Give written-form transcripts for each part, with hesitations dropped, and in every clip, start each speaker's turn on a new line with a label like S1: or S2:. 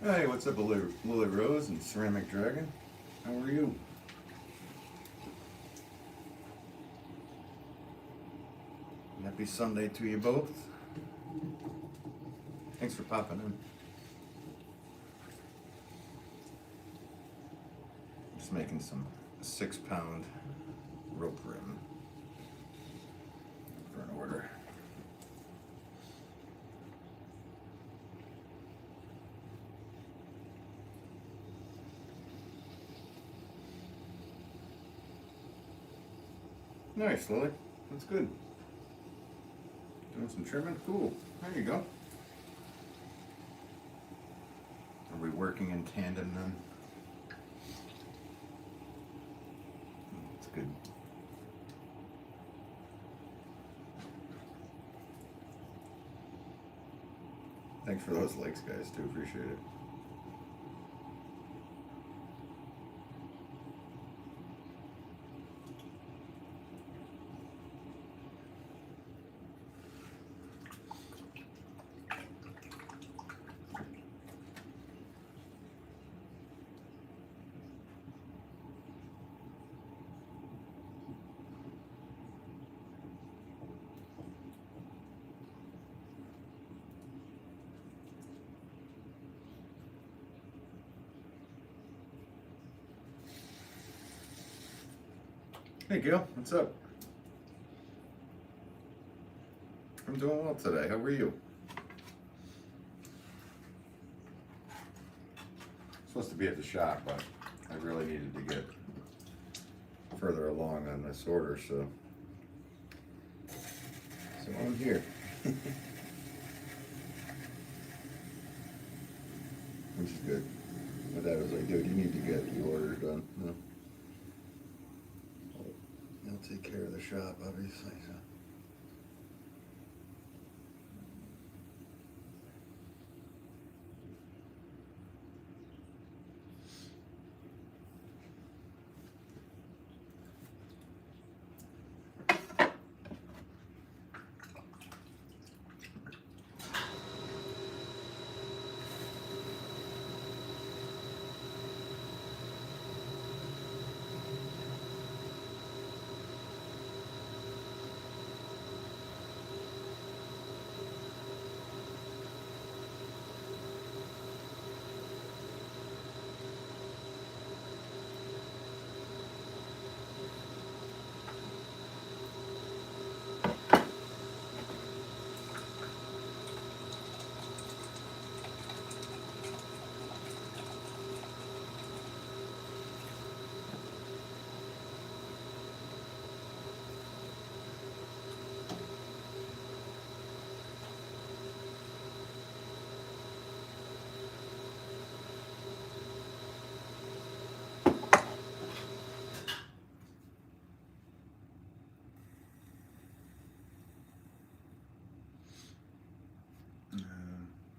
S1: Hey, what's up, Lily Rose and Ceramic Dragon? How are you? Happy Sunday to you both. Thanks for popping in. Just making some 6-pound rope rim for an order. Nice, Lily. That's good. Doing some trimming? Cool. There you go. Are we working in tandem then? That's good. Thanks for those likes, guys. Do appreciate it. Hey Gil, what's up? I'm doing well today. How are you? Supposed to be at the shop, but I really needed to get further along on this order, so I'm here. Which is good. My dad was like, dude, you need to get the order done. No. He'll take care of the shop, obviously. So.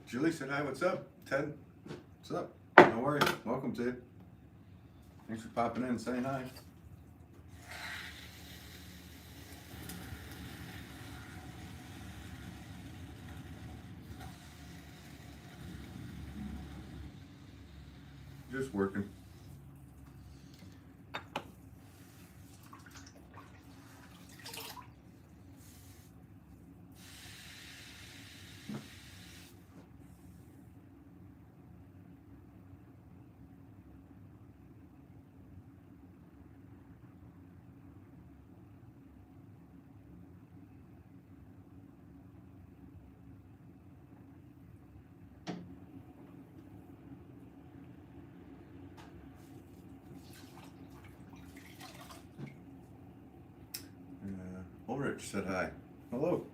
S1: Julie said hi, what's up? Ted, what's up? No worries, welcome Ted. Thanks for popping in and saying hi. Just working. Ulrich said hi. Hello.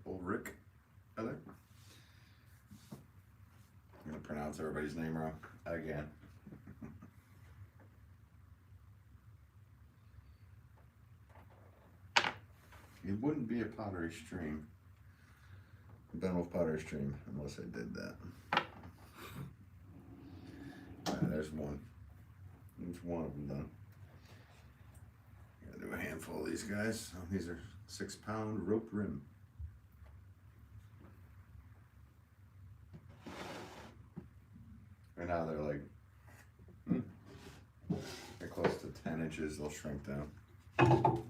S1: Ulrich. Heather. I'm going to pronounce everybody's name wrong again. It wouldn't be a pottery stream. Ben Wolff pottery stream unless I did that. There's one. There's one of them done. Gotta do a handful of these guys. Oh, these are 6-pound rope rim. Right now they're like, they're close to 10 inches. They'll shrink down.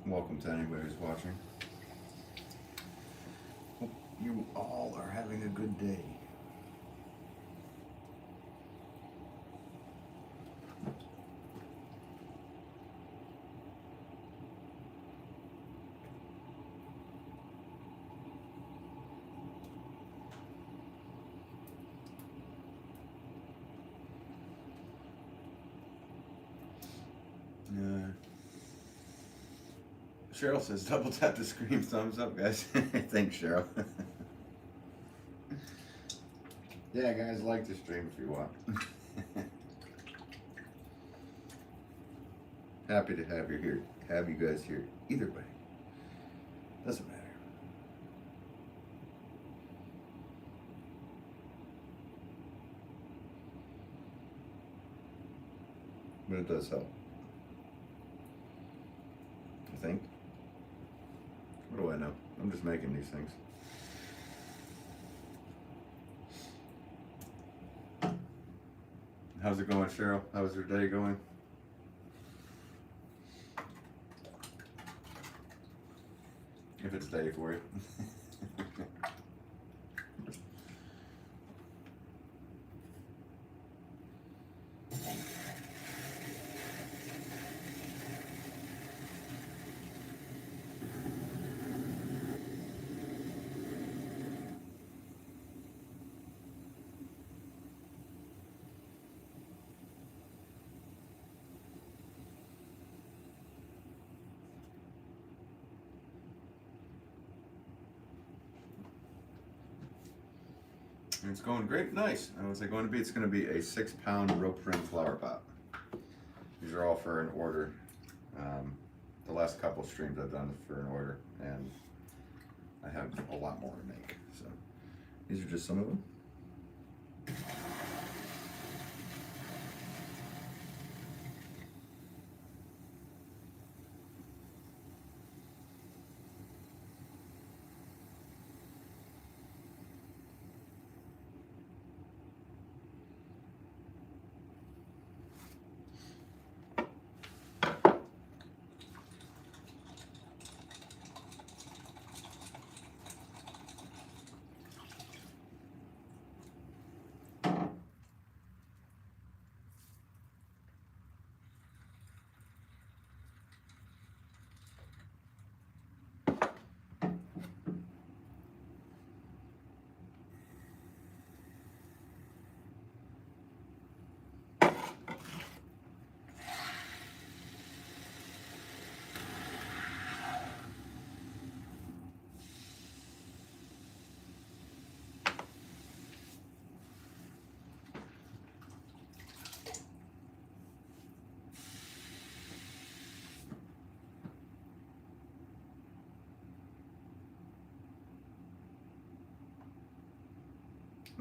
S1: Welcome to anybody who's watching. Hope you all are having a good day. Cheryl says double tap the screen, thumbs up, guys. Thanks, Cheryl. Yeah, guys, like the stream if you want. Happy to have you here. Have you guys here. Either way, doesn't matter. But it does help, I think. What do I know? I'm just making these things. How's it going, Cheryl? How's your day going? If it's day for you. And it's going great, nice. And what's it going to be? It's going to be a 6-pound rope rim flower pot. These are all for an order. The last couple streams I've done for an order, and I have a lot more to make. So these are just some of them.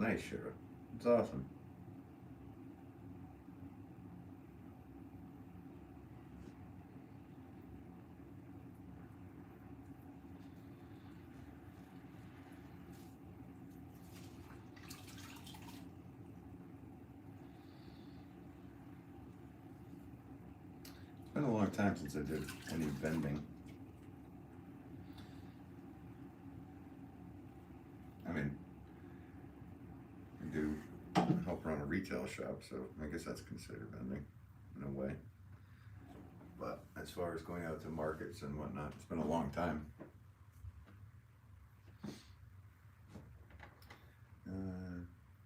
S1: Nice, Shira. It's awesome. It's been a long long time since I did any vending. I mean, I do help run a retail shop, so I guess that's considered vending in a way. But as far as going out to markets and whatnot, it's been a long time.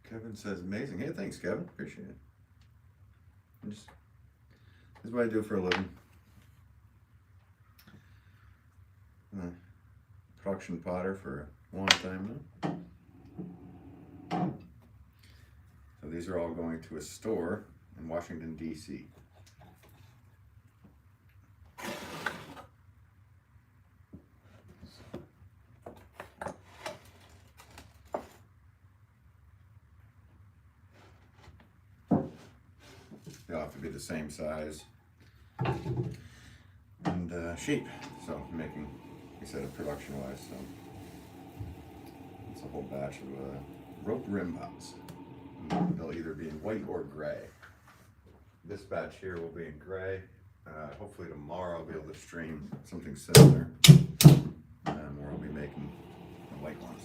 S1: Kevin says amazing. Hey, thanks, Kevin. Appreciate it. This is what I do for a living. Production potter for a long time now. So these are all going to a store in Washington, D.C. They'll have to be the same size and shape. So I'm making, like I said, production wise. So it's a whole batch of rope rim pots. They'll either be in white or gray. This batch here will be in gray. Hopefully tomorrow I'll be able to stream something similar, where I'll be making the white ones.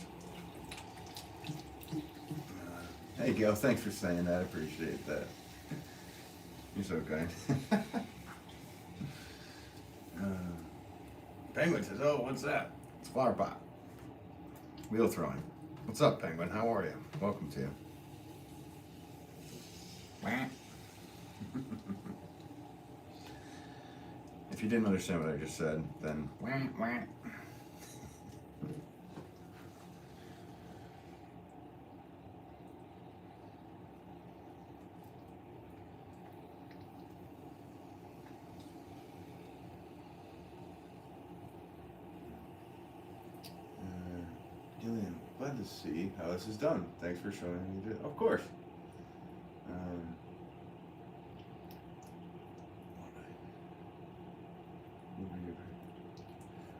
S1: Hey Gil, thanks for saying that. I appreciate that. You're so kind. Penguin says, "Oh, what's that?" It's flower pot. Wheel throwing. What's up, Penguin? How are you? Welcome to you. If you didn't understand what I just said, then Gillian, glad to see how this is done. Thanks for showing me. Of course.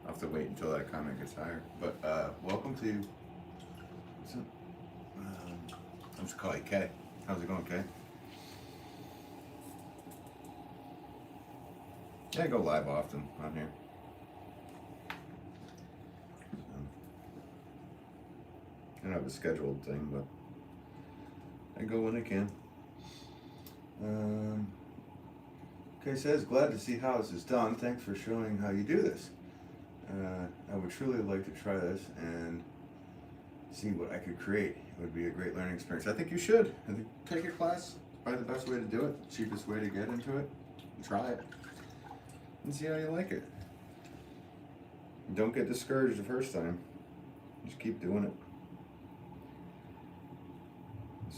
S1: I'll have to wait until that comment gets higher. But welcome to. What's up? I'll just call you Kay. How's it going, Kay? Yeah, I go live often on here. I don't have a scheduled thing, but I go when I can. Kay says, glad to see how this is done. Thanks for showing how you do this. I would truly like to try this and see what I could create. It would be a great learning experience. I think you should. I think take a class. Probably the best way to do it. Cheapest way to get into it. And try it. And see how you like it. And don't get discouraged the first time. Just keep doing it.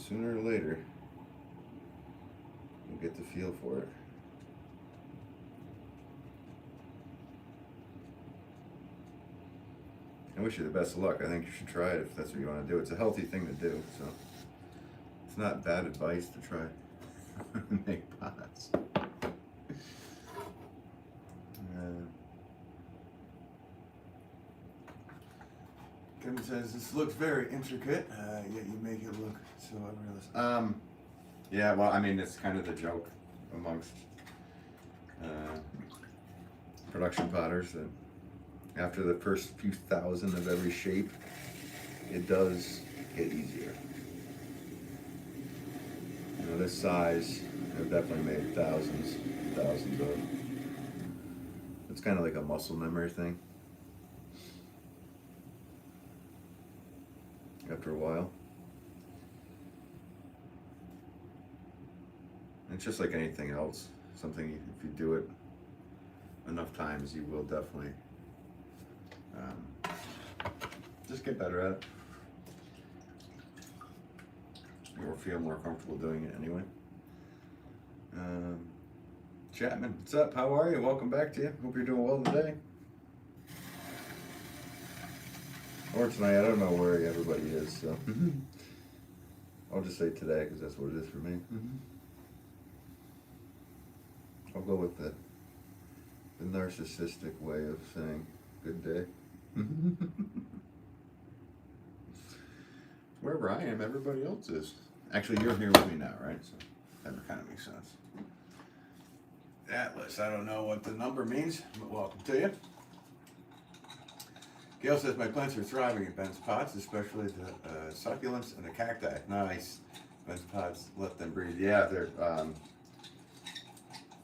S1: Sooner or later, you'll get the feel for it. I wish you the best of luck. I think you should try it if that's what you want to do. It's a healthy thing to do, so it's not bad advice to try and make pots. Kevin says, this looks very intricate, yet you make it look so unrealistic. Yeah, well, I mean, it's kind of the joke amongst production potters that after the first few thousand of every shape, it does get easier. You know, this size, I've definitely made thousands of. It's kind of like a muscle memory thing. After a while. It's just like anything else. Something, if you do it enough times, you will definitely just get better at it. Or feel more comfortable doing it anyway. Chapman, what's up? How are you? Welcome back to you. Hope you're doing well today. Or tonight, I don't know where everybody is, so I'll just say today because that's what it is for me. I'll go with the narcissistic way of saying good day. Wherever I am, everybody else is. Actually, you're here with me now, right? So that kind of makes sense. Atlas. I don't know what the number means, but welcome to you. Gail says my plants are thriving in Ben's pots, especially the succulents and the cacti. Nice. Ben's pots, let them breathe. Yeah, they're.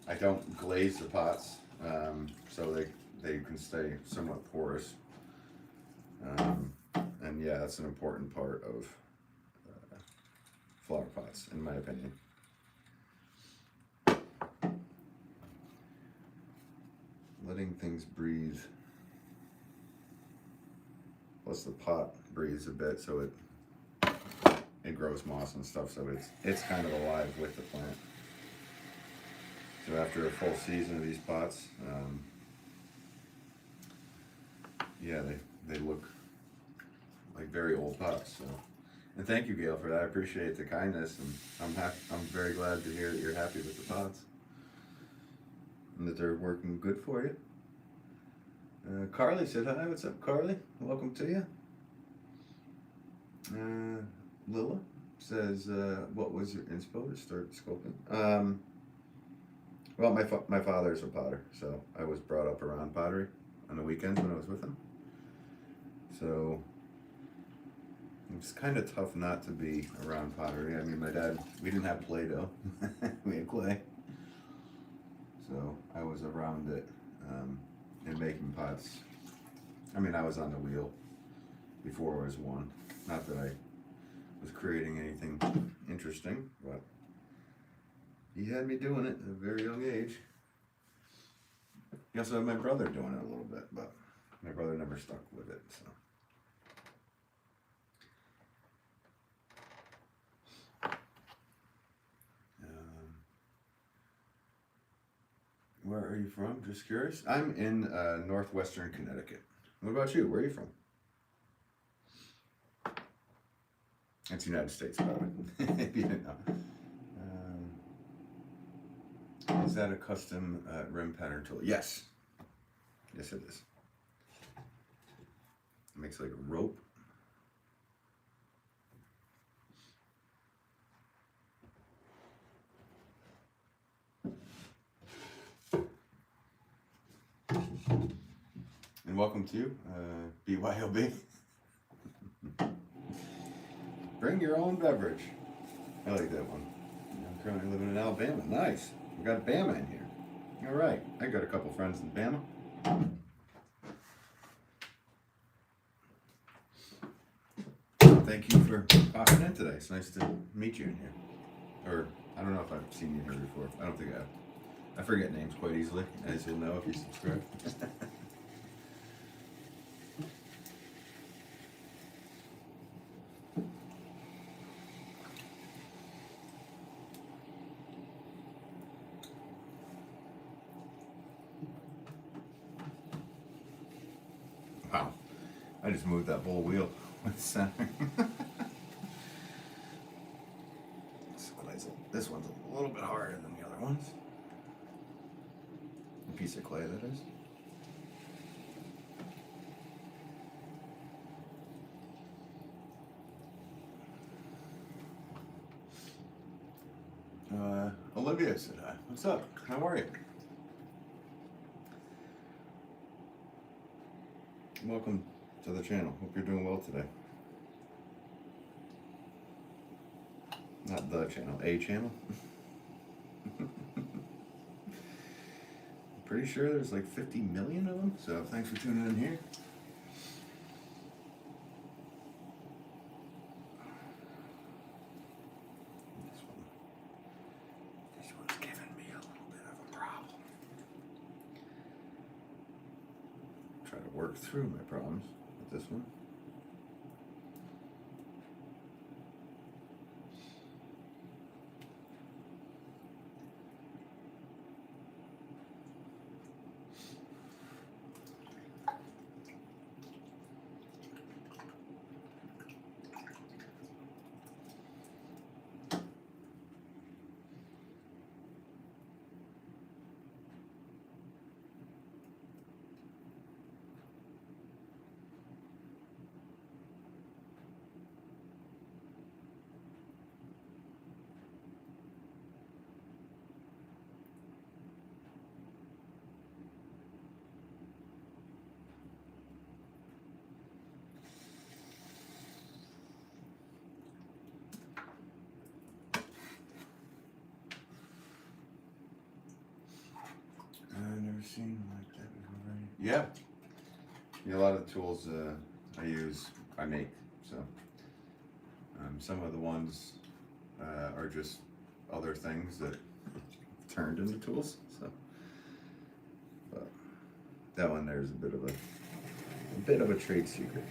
S1: I don't glaze the pots, so they can stay somewhat porous. And yeah, that's an important part of flower pots, in my opinion. Letting things breathe. Plus the pot breathes a bit, so it grows moss and stuff, so it's kind of alive with the plant. So after a full season of these pots, yeah, they look like very old pots. So, and thank you, Gail, for that. I appreciate the kindness, and I'm very glad to hear that you're happy with the pots and that they're working good for you. Carly said hi. What's up, Carly? Welcome to you. Lila says, what was your inspo to start sculpting? Well, my father's a potter, so I was brought up around pottery on the weekends when I was with him. So it's kind of tough not to be around pottery. I mean, my dad, we didn't have Play-Doh, we had clay. So I was around it and making pots. I mean, I was on the wheel before I was one. Not that I was creating anything interesting, but he had me doing it at a very young age. He also had my brother doing it a little bit, but my brother never stuck with it, so. Where are you from? Just curious. I'm in northwestern Connecticut. What about you? Where are you from? It's United States, by the way, if you didn't know. Is that a custom rim pattern tool? Yes. Yes, it is. It makes like a rope. And welcome to BYOB. Bring your own beverage. I like that one. I'm currently living in Alabama. Nice. We got Bama in here. All right. I got a couple friends in Bama. Thank you for popping in today. It's nice to meet you in here. Or, I don't know if I've seen you here before. I don't think I have. I forget names quite easily, as you'll know if you subscribe. Wow, I just moved that whole wheel with center. This one's a little bit harder than the other ones. A piece of clay, that is. Olivia said hi. What's up? How are you? Welcome to the channel. Hope you're doing well today. Not the channel, a channel. Pretty sure there's like 50 million of them, so thanks for tuning in here. This one's giving me a little bit of a problem. Try to work through my problems with this one. Yeah. Yeah, a lot of the tools I make. So some of the ones are just other things that turned into tools. So, but that one there's a bit of a trade secret.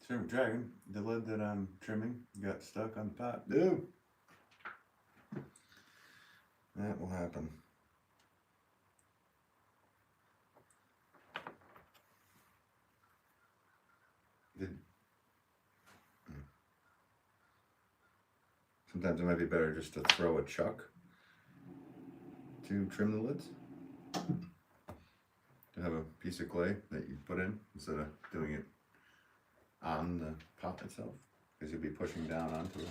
S1: Silver Dragon, the lid that I'm trimming got stuck on the pot. Dude! That will happen. Sometimes it might be better just to throw a chuck to trim the lids. To have a piece of clay that you put in instead of doing it on the pot itself, because you'll be pushing down onto it.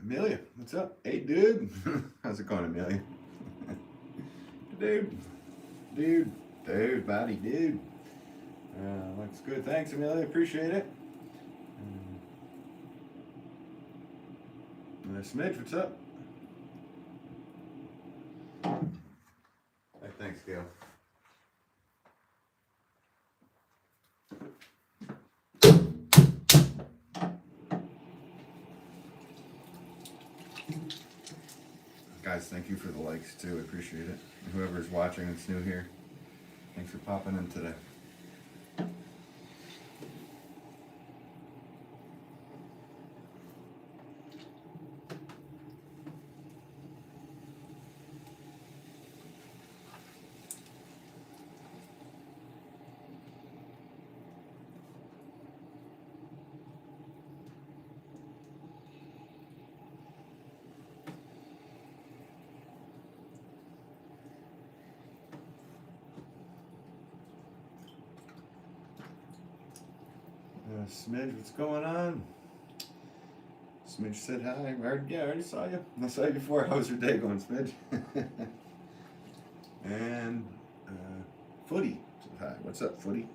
S1: Amelia, what's up? Hey, dude. How's it going, Amelia? Dude, buddy, dude. Looks good. Thanks, Amelia. Appreciate it. Smidge, what's up? Hey, thanks, Gail. Guys, thank you for the likes too. I appreciate it. Whoever's watching that's new here, thanks for popping in today. Smidge, what's going on? Smidge said hi. Yeah, I already saw you. I saw you before. How's your day going, Smidge? And Footy. Hi, what's up, Footy?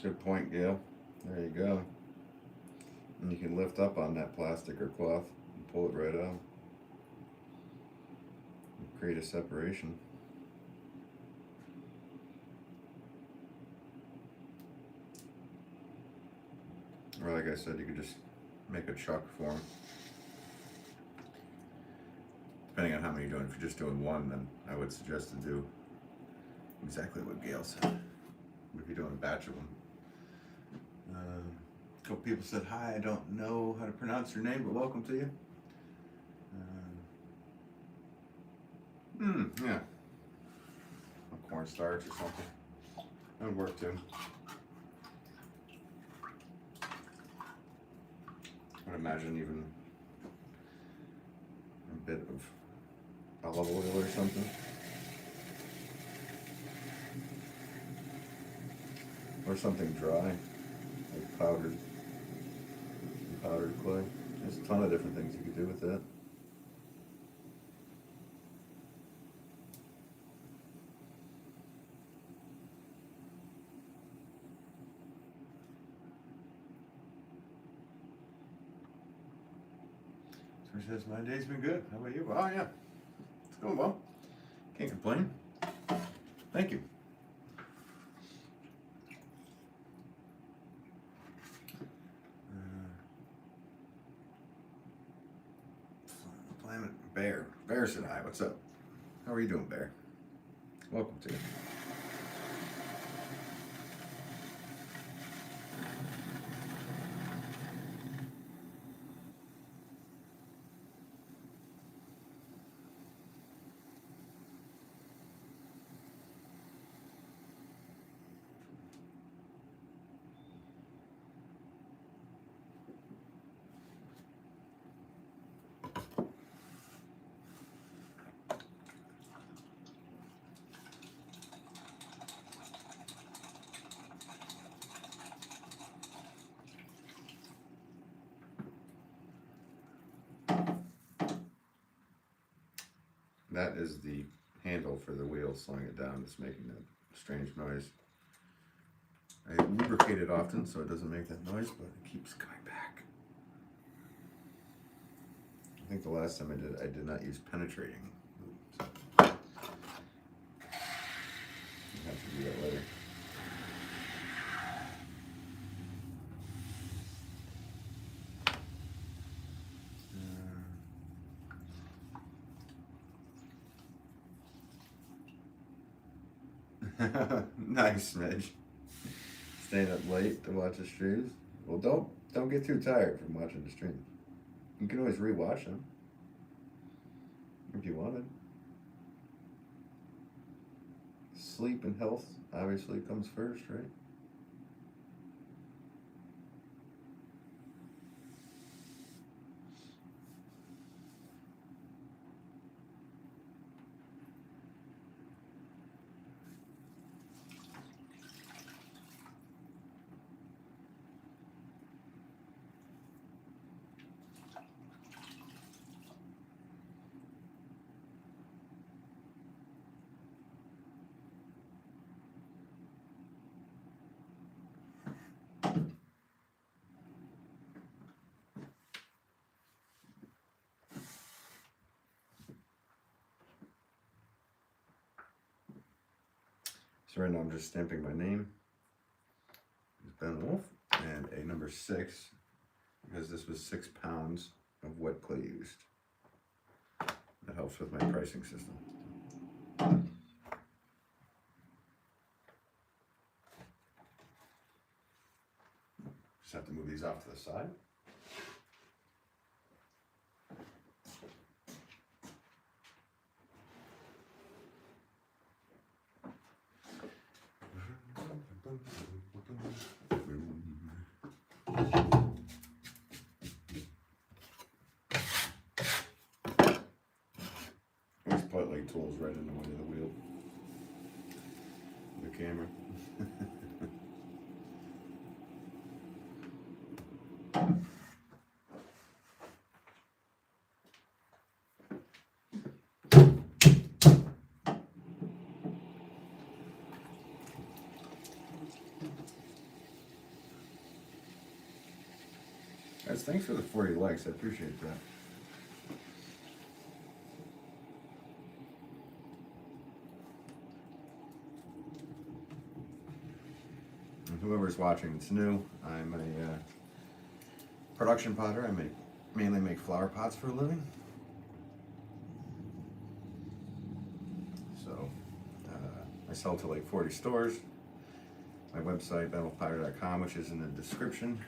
S1: Good point, Gail. There you go. And you can lift up on that plastic or cloth and pull it right out. And create a separation. Or like I said, you could just make a chuck for them. Depending on how many you're doing. If you're just doing one, then I would suggest to do exactly what Gail said. If you're doing a batch of them. A couple people said, hi, I don't know how to pronounce your name, but welcome to you. Yeah. Cornstarch or something. That would work too. I would imagine even a bit of olive oil or something. Or something dry, like powdered clay. There's a ton of different things you could do with that. So he says, my day's been good. How about you? Oh yeah, it's going well. Can't complain. Thank you. Bear said hi, what's up? How are you doing, Bear? Welcome to it. That is the handle for the wheel slowing it down. It's making that strange noise. I lubricate it often so it doesn't make that noise, but it keeps coming back. I think the last time I did not use penetrating. So I'll have to do that later. Nice, Midge. Staying up late to watch the streams. Well, don't get too tired from watching the stream. You can always rewatch them if you wanted. Sleep and health obviously comes first, right? So right now I'm just stamping my name. It's Ben Wolff, and a number 6, because this was 6 pounds of wet clay used. That helps with my pricing system. Just have to move these off to the side. These Pottery tools right in the way of the wheel. The camera. Guys, thanks for the 40 likes. I appreciate that. And whoever's watching, it's new. I'm a production potter. I mainly make flower pots for a living. So I sell to like 40 stores. My website, benwolfpotter.com, which is in the description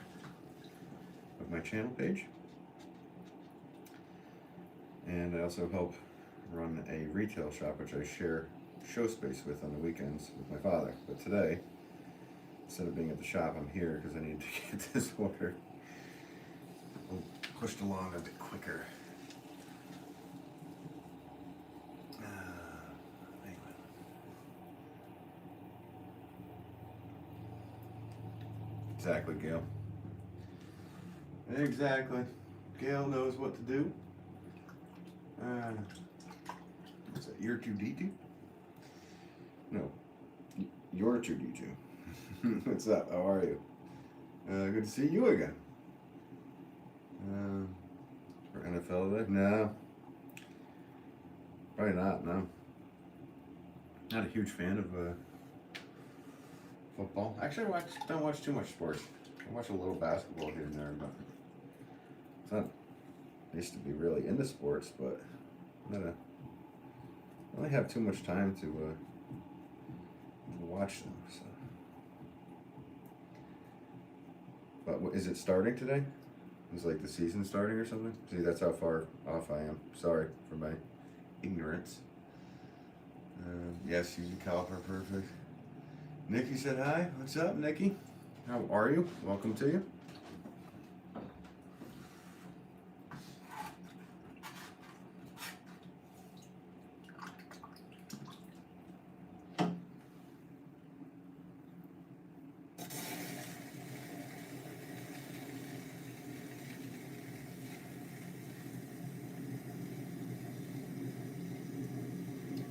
S1: of my channel page. And I also help run a retail shop, which I share show space with on the weekends with my father. But today, instead of being at the shop, I'm here because I need to get this order pushed along a bit quicker. Anyway. Exactly, Gail. Exactly. Gail knows what to do. What's that? You're 2D2? No. You're 2D2. What's up? How are you? Good to see you again. For NFL today? No. Probably not, no. Not a huge fan of football. Actually, I don't watch too much sports. I watch a little basketball here and there, but it's not. I used to be really into sports, but I don't really have too much time to watch them. So. But is it starting today? Is like the season starting or something? See, that's how far off I am. Sorry for my ignorance. Yes, use a caliper, perfect. Nikki said hi. What's up, Nikki? How are you? Welcome to you.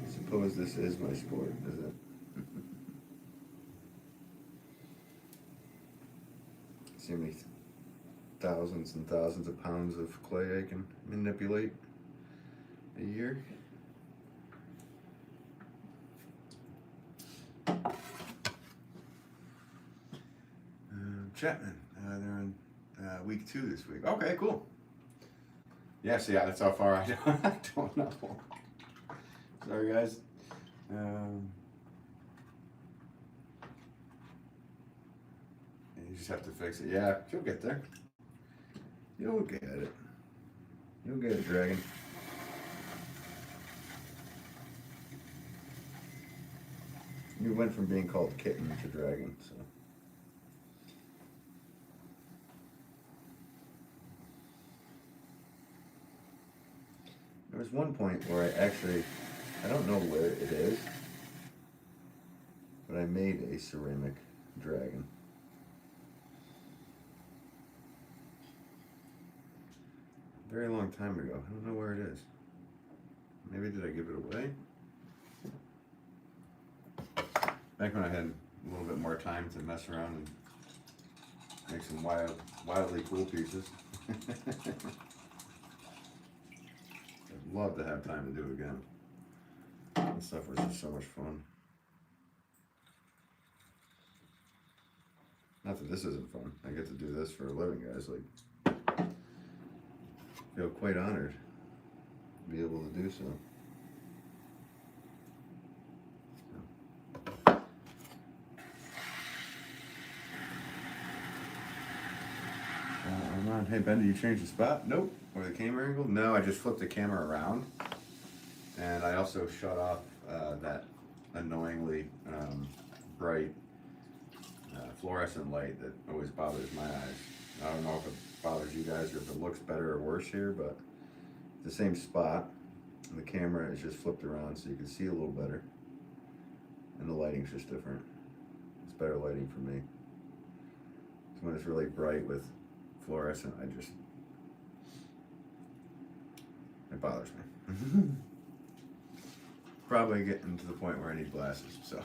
S1: Suppose this is my sport, is it? See how many thousands and thousands of pounds of clay I can manipulate a year. Chapman, they're in week 2 this week. Okay, cool. Yes, yeah, that's how far I don't know. Sorry, guys. You just have to fix it. Yeah, you'll get there. You'll get it. You'll get it, Dragon. You went from being called Kitten to Dragon, so. There was one point where I don't know where it is, but I made a ceramic dragon. A very long time ago. I don't know where it is. Maybe did I give it away? Back when I had a little bit more time to mess around and make some wildly cool pieces. I'd love to have time to do it again. This stuff was just so much fun. Not that this isn't fun. I get to do this for a living, guys. Like, feel quite honored to be able to do so. Hey Ben, did you change the spot? Nope. Or the camera angle? No, I just flipped the camera around. And I also shut off that annoyingly bright fluorescent light that always bothers my eyes. I don't know if it bothers you guys or if it looks better or worse here, but the same spot. And the camera is just flipped around so you can see a little better. And the lighting's just different. It's better lighting for me. So when it's really bright with fluorescent, it bothers me. Probably getting to the point where I need glasses, so.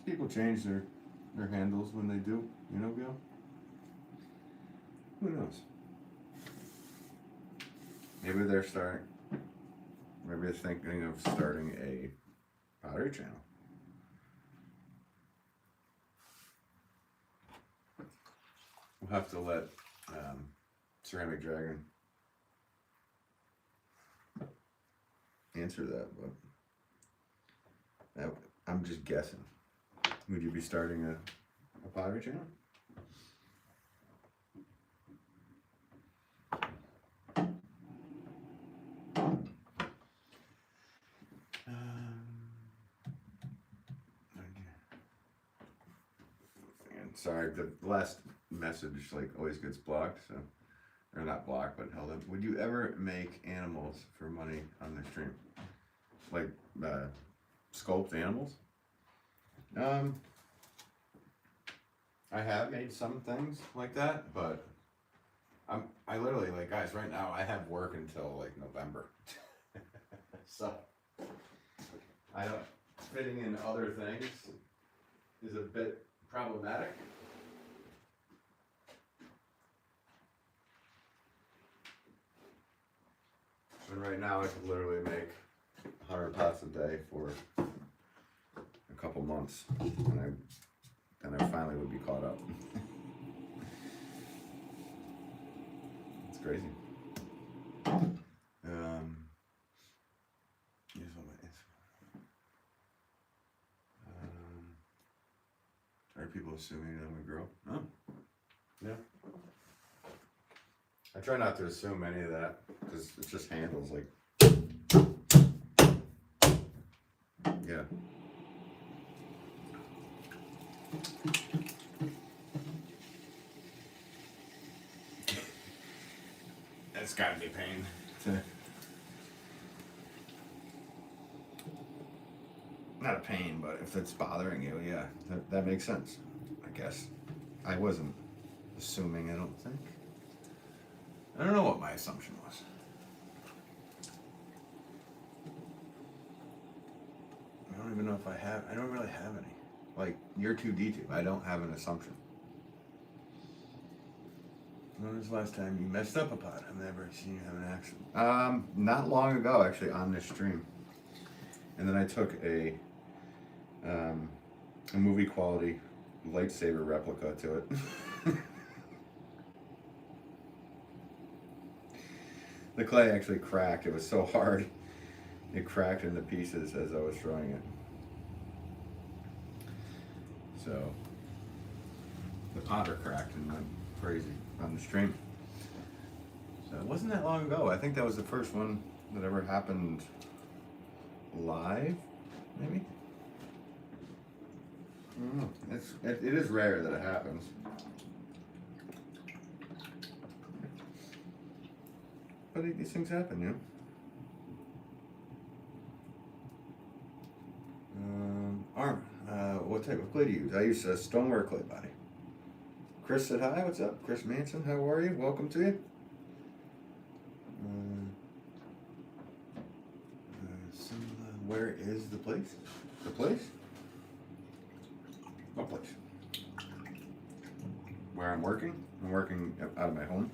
S1: People change their handles when they do, you know, Gil? Who knows? Maybe they're thinking of starting a pottery channel. We'll have to let Ceramic Dragon answer that, but I'm just guessing. Would you be starting a pottery channel? Sorry, the last message like always gets blocked, so, or not blocked, but held up. Would you ever make animals for money on the stream? Like sculpt animals? I have made some things like that, but I literally, like, guys, right now I have work until like November. So I don't, fitting in other things is a bit problematic. And right now I could literally make 100 pots a day for a couple months, and I finally would be caught up. It's crazy. Here's what my Instagram. Are people assuming that I'm a girl? Oh, yeah. I try not to assume any of that because it just handles like. Yeah. That's gotta be pain. Not a pain, but if it's bothering you, yeah, that makes sense, I guess. I wasn't assuming, I don't think. I don't know what my assumption was. I don't even know if I don't really have any. Like, you're 2D2, I don't have an assumption. When was the last time you messed up a pot? I've never seen you have an accident. Not long ago, actually, on this stream. And then I took a movie quality lightsaber replica to it. The clay actually cracked. It was so hard. It cracked into pieces as I was throwing it. So the potter cracked and went crazy on the stream. So it wasn't that long ago. I think that was the first one that ever happened live, maybe? I don't know. It is rare that it happens. But these things happen, you know? What type of clay do you use? I use stoneware clay body. Chris said hi, what's up? Chris Manson, how are you? Welcome to you. Where is the place? The place? What place? Where I'm working? I'm working out of my home.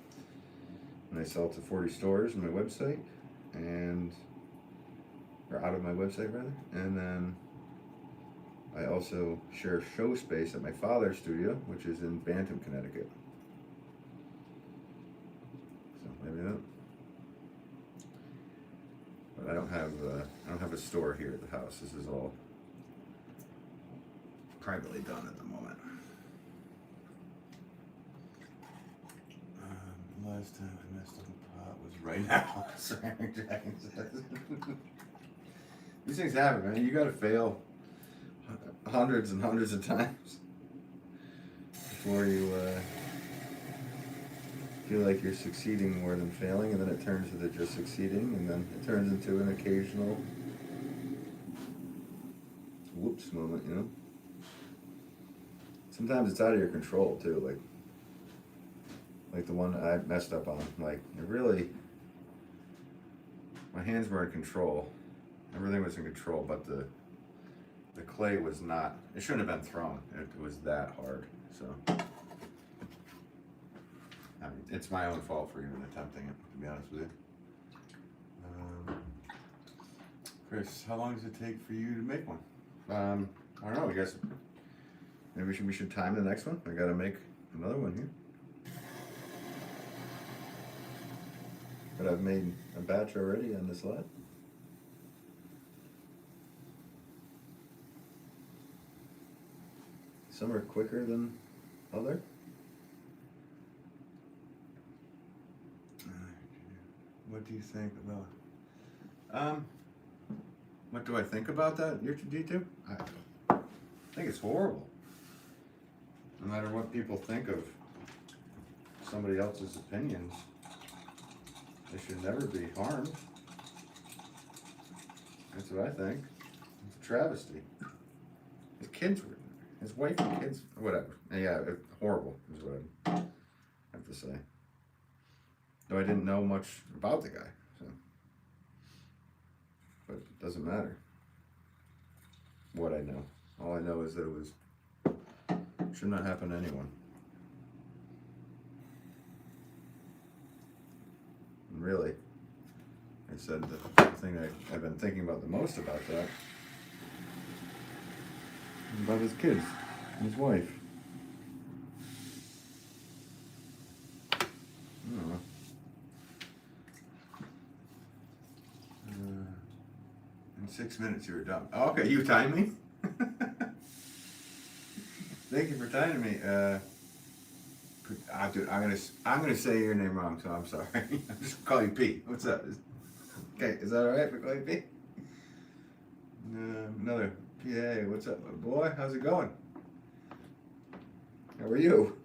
S1: And I sell to 40 stores on my website. And or out of my website rather. And then I also share show space at my father's studio, which is in Bantam, Connecticut. So maybe that. But I don't have a store here at the house. This is all privately done at the moment. Last time I messed up a pot was right now. Ceramic Jack says. These things happen, man. You gotta fail hundreds and hundreds of times before you feel like you're succeeding more than failing, and then it turns into just succeeding, and then it turns into an occasional whoops moment, you know? Sometimes it's out of your control too, like the one I messed up on. Like, it really, my hands were in control. Everything was in control, but the clay was not, it shouldn't have been thrown. It was that hard, so. I mean, it's my own fault for even attempting it, to be honest with you. Chris, how long does it take for you to make one? I don't know, I guess maybe we should time the next one. I gotta make another one here. But I've made a batch already on this lab. Some are quicker than other. What do you think about? What do I think about that YouTube? I think it's horrible. No matter what people think of somebody else's opinions, they should never be harmed. That's what I think. It's a travesty. His kids were, his wife and kids, whatever. Yeah, horrible is what I have to say. Though I didn't know much about the guy, so. But it doesn't matter what I know. All I know is that it should not happen to anyone. And really, I said the thing I've been thinking about the most about that is about his kids and his wife. I don't know. In 6 minutes you were done. Oh, okay, you timed me? Thank you for timing me. Dude, I'm gonna say your name wrong, so I'm sorry. I'm just gonna call you P. What's up? Okay, is that alright if I call you P? Another PA. What's up, boy? How's it going? How are you?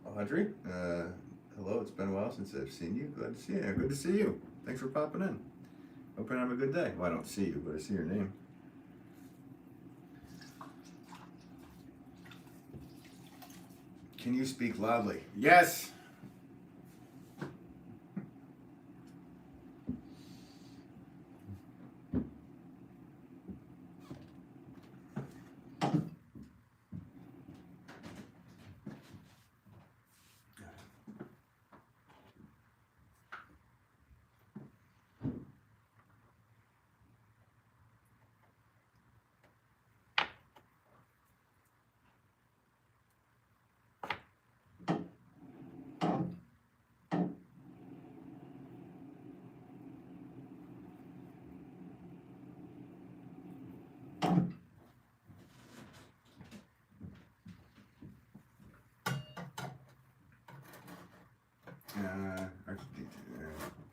S1: Audrey? Hello, it's been a while since I've seen you. Glad to see you. Good to see you. Thanks for popping in. Hope you have a good day. Well, I don't see you, but I see your name. Can you speak loudly? Yes!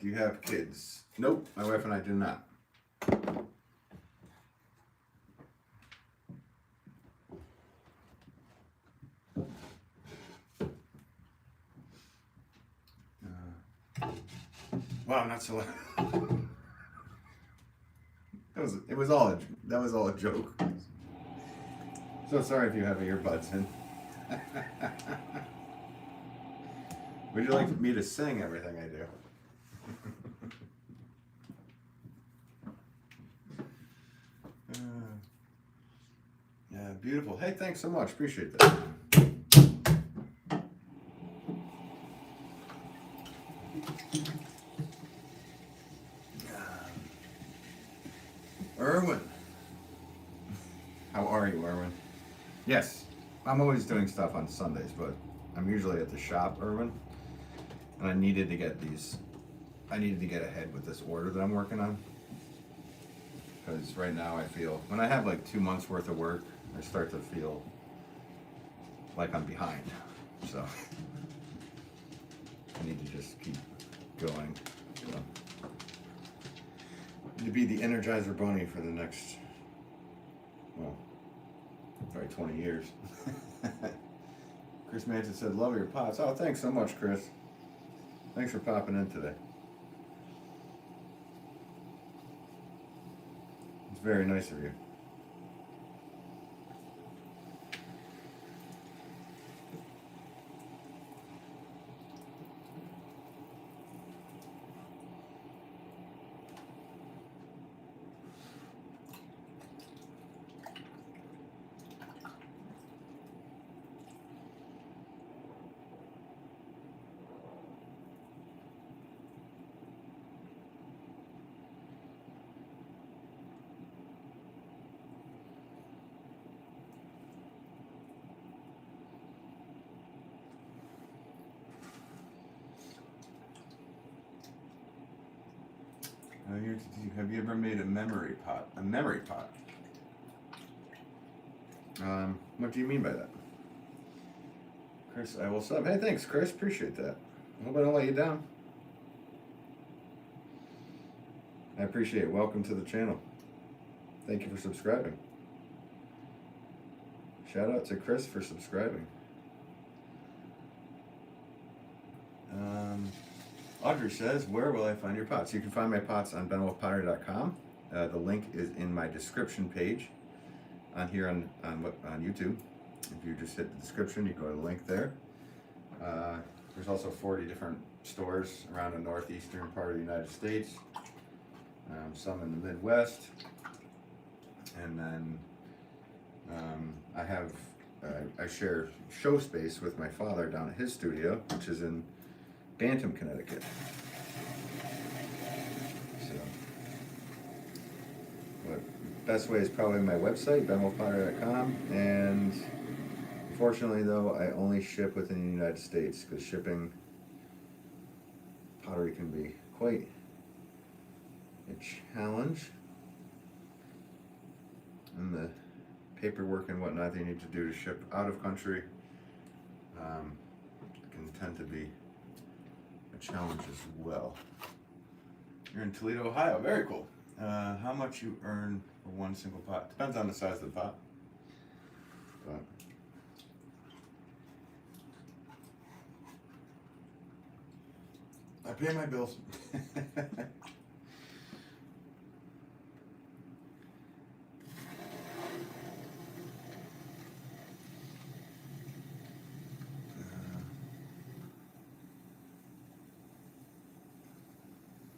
S1: Do you have kids? Nope, my wife and I do not. Wow, not so loud. That was all a joke. So sorry if you have earbuds in. Would you like me to sing everything I do? Yeah, beautiful. Hey, thanks so much. Appreciate that. Yes, I'm always doing stuff on Sundays, but I'm usually at the shop, Irwin, and I needed to get these. I needed to get ahead with this order that I'm working on, because right now I feel when I have like 2 months worth of work, I start to feel like I'm behind. So I need to just keep going. So, to be the Energizer Bunny for the next, well, probably 20 years. Chris Manson said, love your pots. Oh, thanks so much, Chris. Thanks for popping in today. It's very nice of you. Have you ever made a memory pot? A memory pot? What do you mean by that? Chris, I will sub. Hey, thanks, Chris. Appreciate that. I hope I don't let you down. I appreciate it. Welcome to the channel. Thank you for subscribing. Shout out to Chris for subscribing. Audrey says, where will I find your pots? You can find my pots on benwolfpottery.com. The link is in my description page on here on YouTube. If you just hit the description, you go to the link there. There's also 40 different stores around the northeastern part of the United States, some in the Midwest, and then I share show space with my father down at his studio, which is in Bantam, Connecticut. So, but best way is probably my website, benwolfpottery.com, and unfortunately though, I only ship within the United States because shipping pottery can be quite a challenge, and the paperwork and whatnot they need to do to ship out of country can tend to be a challenge as well. You're in Toledo, Ohio. Very cool. How much you earn for one single pot? Depends on the size of the pot. But I pay my bills.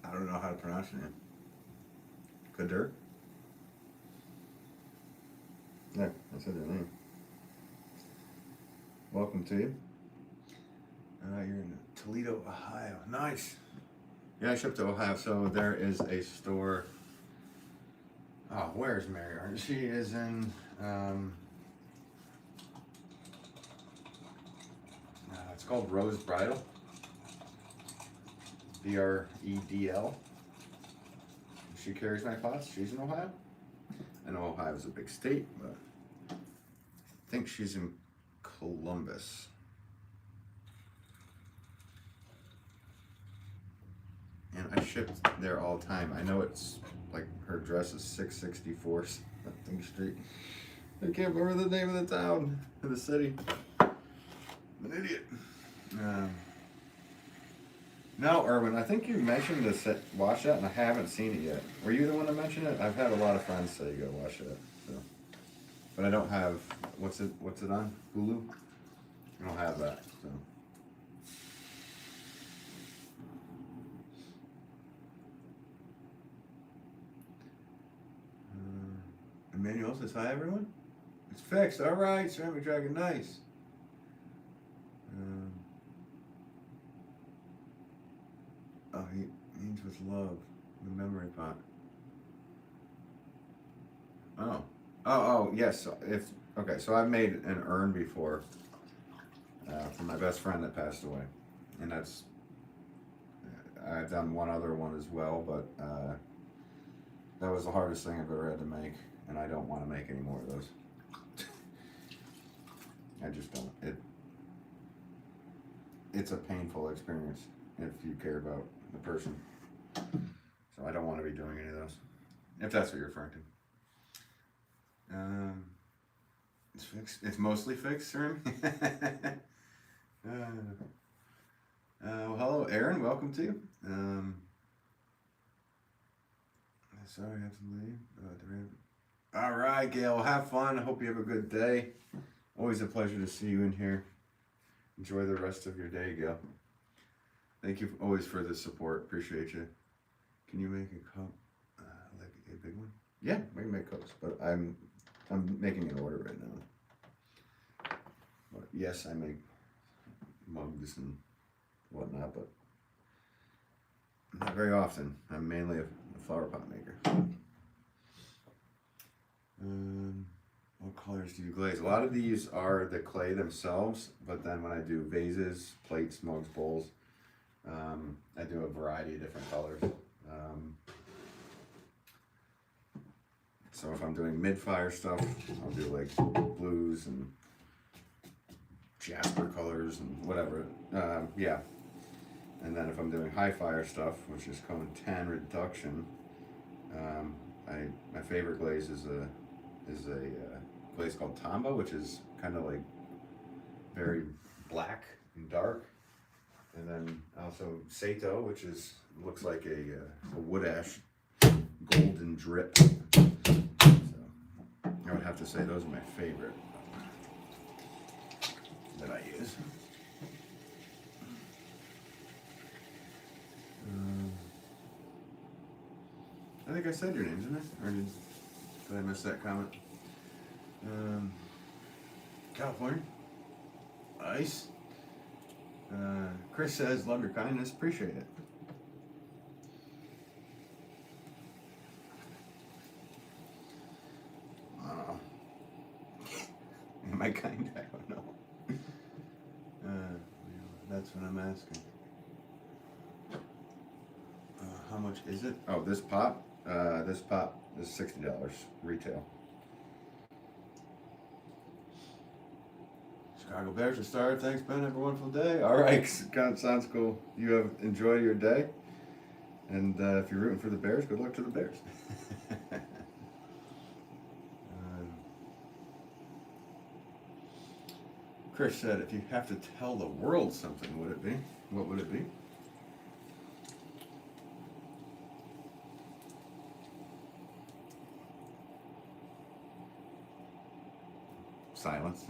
S1: I don't know how to pronounce your name. Kadir? Yeah, I said your name. Welcome to you. You're in Toledo, Ohio. Nice. Yeah, I shipped to Ohio, so there is a store. Oh, where's Mary? She is in. It's called Rose Bridal. Bredl. She carries my pots. She's in Ohio. I know Ohio is a big state, but I think she's in Columbus. And I shipped there all the time. I know it's like her address is 664 something Street. I can't remember the name of the town, of the city. I'm an idiot. No, Erwin, I think you mentioned this watch that, and I haven't seen it yet. Were you the one to mention it? I've had a lot of friends say you gotta watch that. So. But I don't have, what's it on? Hulu? I don't have that, so. Emmanuel says, hi everyone. It's fixed, all right, Ceramic Dragon, nice. Oh, he means with love, the memory pot. Oh, yes. If Okay, so I've made an urn before for my best friend that passed away, and that's I've done one other one as well, but that was the hardest thing I've ever had to make, and I don't want to make any more of those. I just don't. It's a painful experience if you care about the person. So I don't want to be doing any of those, if that's what you're referring to. It's fixed. It's mostly fixed, sir. Well, hello, Aaron. Welcome to you. Sorry, I have to leave. All right, Gail. Have fun. I hope you have a good day. Always a pleasure to see you in here. Enjoy the rest of your day, Gail. Thank you always for the support. Appreciate you. Can you make a cup, like a big one? Yeah, we can make cups, but I'm making an order right now. But yes, I make mugs and whatnot, but not very often. I'm mainly a flower pot maker. What colors do you glaze? A lot of these are the clay themselves, but then when I do vases, plates, mugs, bowls, I do a variety of different colors. So if I'm doing mid-fire stuff, I'll do like blues and jasper colors and whatever. Yeah. And then if I'm doing high fire stuff, which is cone 10 reduction, my favorite glaze is a glaze called Tamba, which is kind of like very black and dark. And then also Sato, which looks like a wood ash golden drip. So I would have to say those are my favorite that I use. I think I said your name, didn't I? Or did I miss that comment? California. Ice. Chris says, love your kindness, appreciate it. Am I kind? I don't know. That's what I'm asking. How much is it? Oh, this pop is $60 retail. Chicago Bears are started. Thanks, Ben. Have a wonderful day. All right, sounds cool. You have enjoy your day, and if you're rooting for the Bears, good luck to the Bears. Chris said, if you have to tell the world something, what would it be? Silence.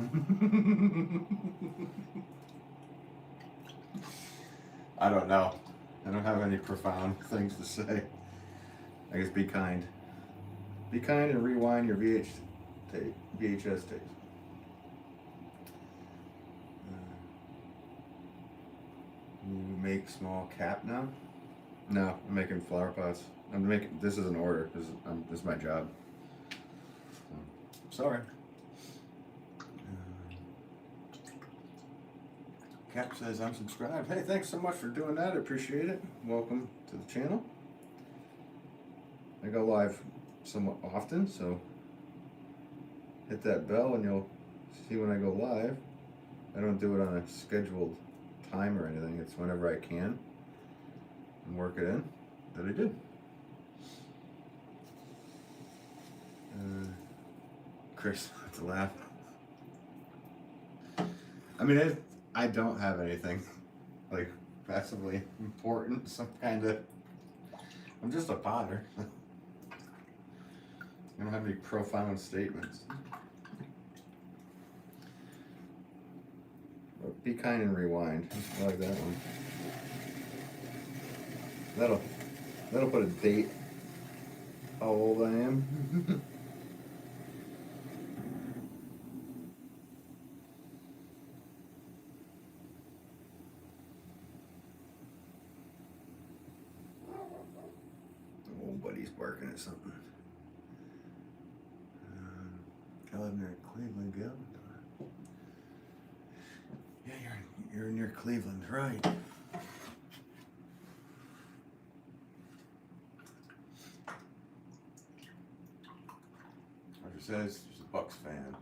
S1: I don't know. I don't have any profound things to say. I guess be kind. Be kind and rewind your VHS tapes. You make small cap now? No, I'm making flower pots. This is an order. This is my job. So, sorry. Cap says I'm subscribed. Hey, thanks so much for doing that. I appreciate it. Welcome to the channel. I go live somewhat often, so hit that bell and you'll see when I go live. I don't do it on a scheduled time or anything. It's whenever I can and work it in that I do. Chris, that's a laugh. I mean, I don't have anything like massively important. I'm just a potter. I don't have any profound statements. But be kind and rewind. I like that one. That'll put a date how old I am. Old buddy's barking at something. live near Cleveland, Gil. Yeah, you're near Cleveland, right? Roger says she's a Bucks fan.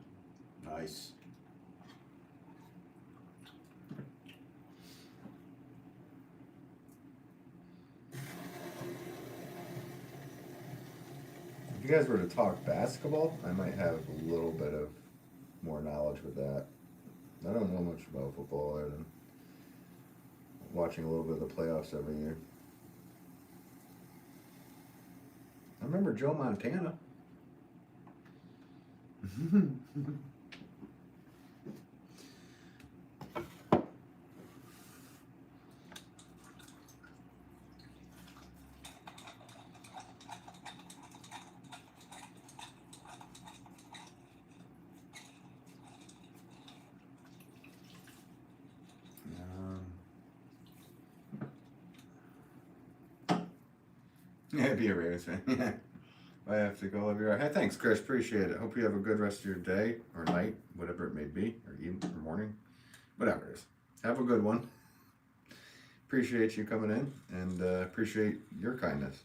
S1: Nice. If you guys were to talk basketball, I might have a little bit of more knowledge with that. I don't know much about football other than watching a little bit of the playoffs every year. I remember Joe Montana. Yeah, be a Ravens fan. Yeah. I have to go live your. Hey, thanks, Chris. Appreciate it. Hope you have a good rest of your day or night, whatever it may be, or evening or morning, whatever it is. Have a good one. Appreciate you coming in and appreciate your kindness.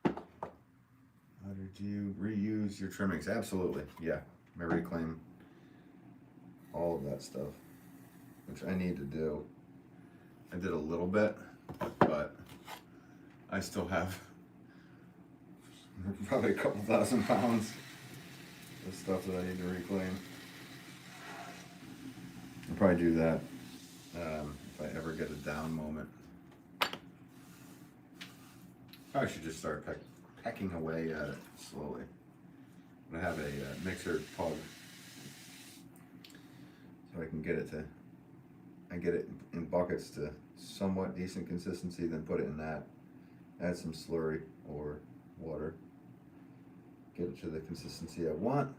S1: How did you reuse your trimmings? Absolutely. Yeah. I reclaim all of that stuff, which I need to do. I did a little bit, but I still have probably a couple thousand pounds of stuff that I need to reclaim. I'll probably do that if I ever get a down moment. I should just start pecking away at it slowly. I have a mixer pug, so I can get it in buckets to somewhat decent consistency, then put it in that, add some slurry or water, get it to the consistency I want,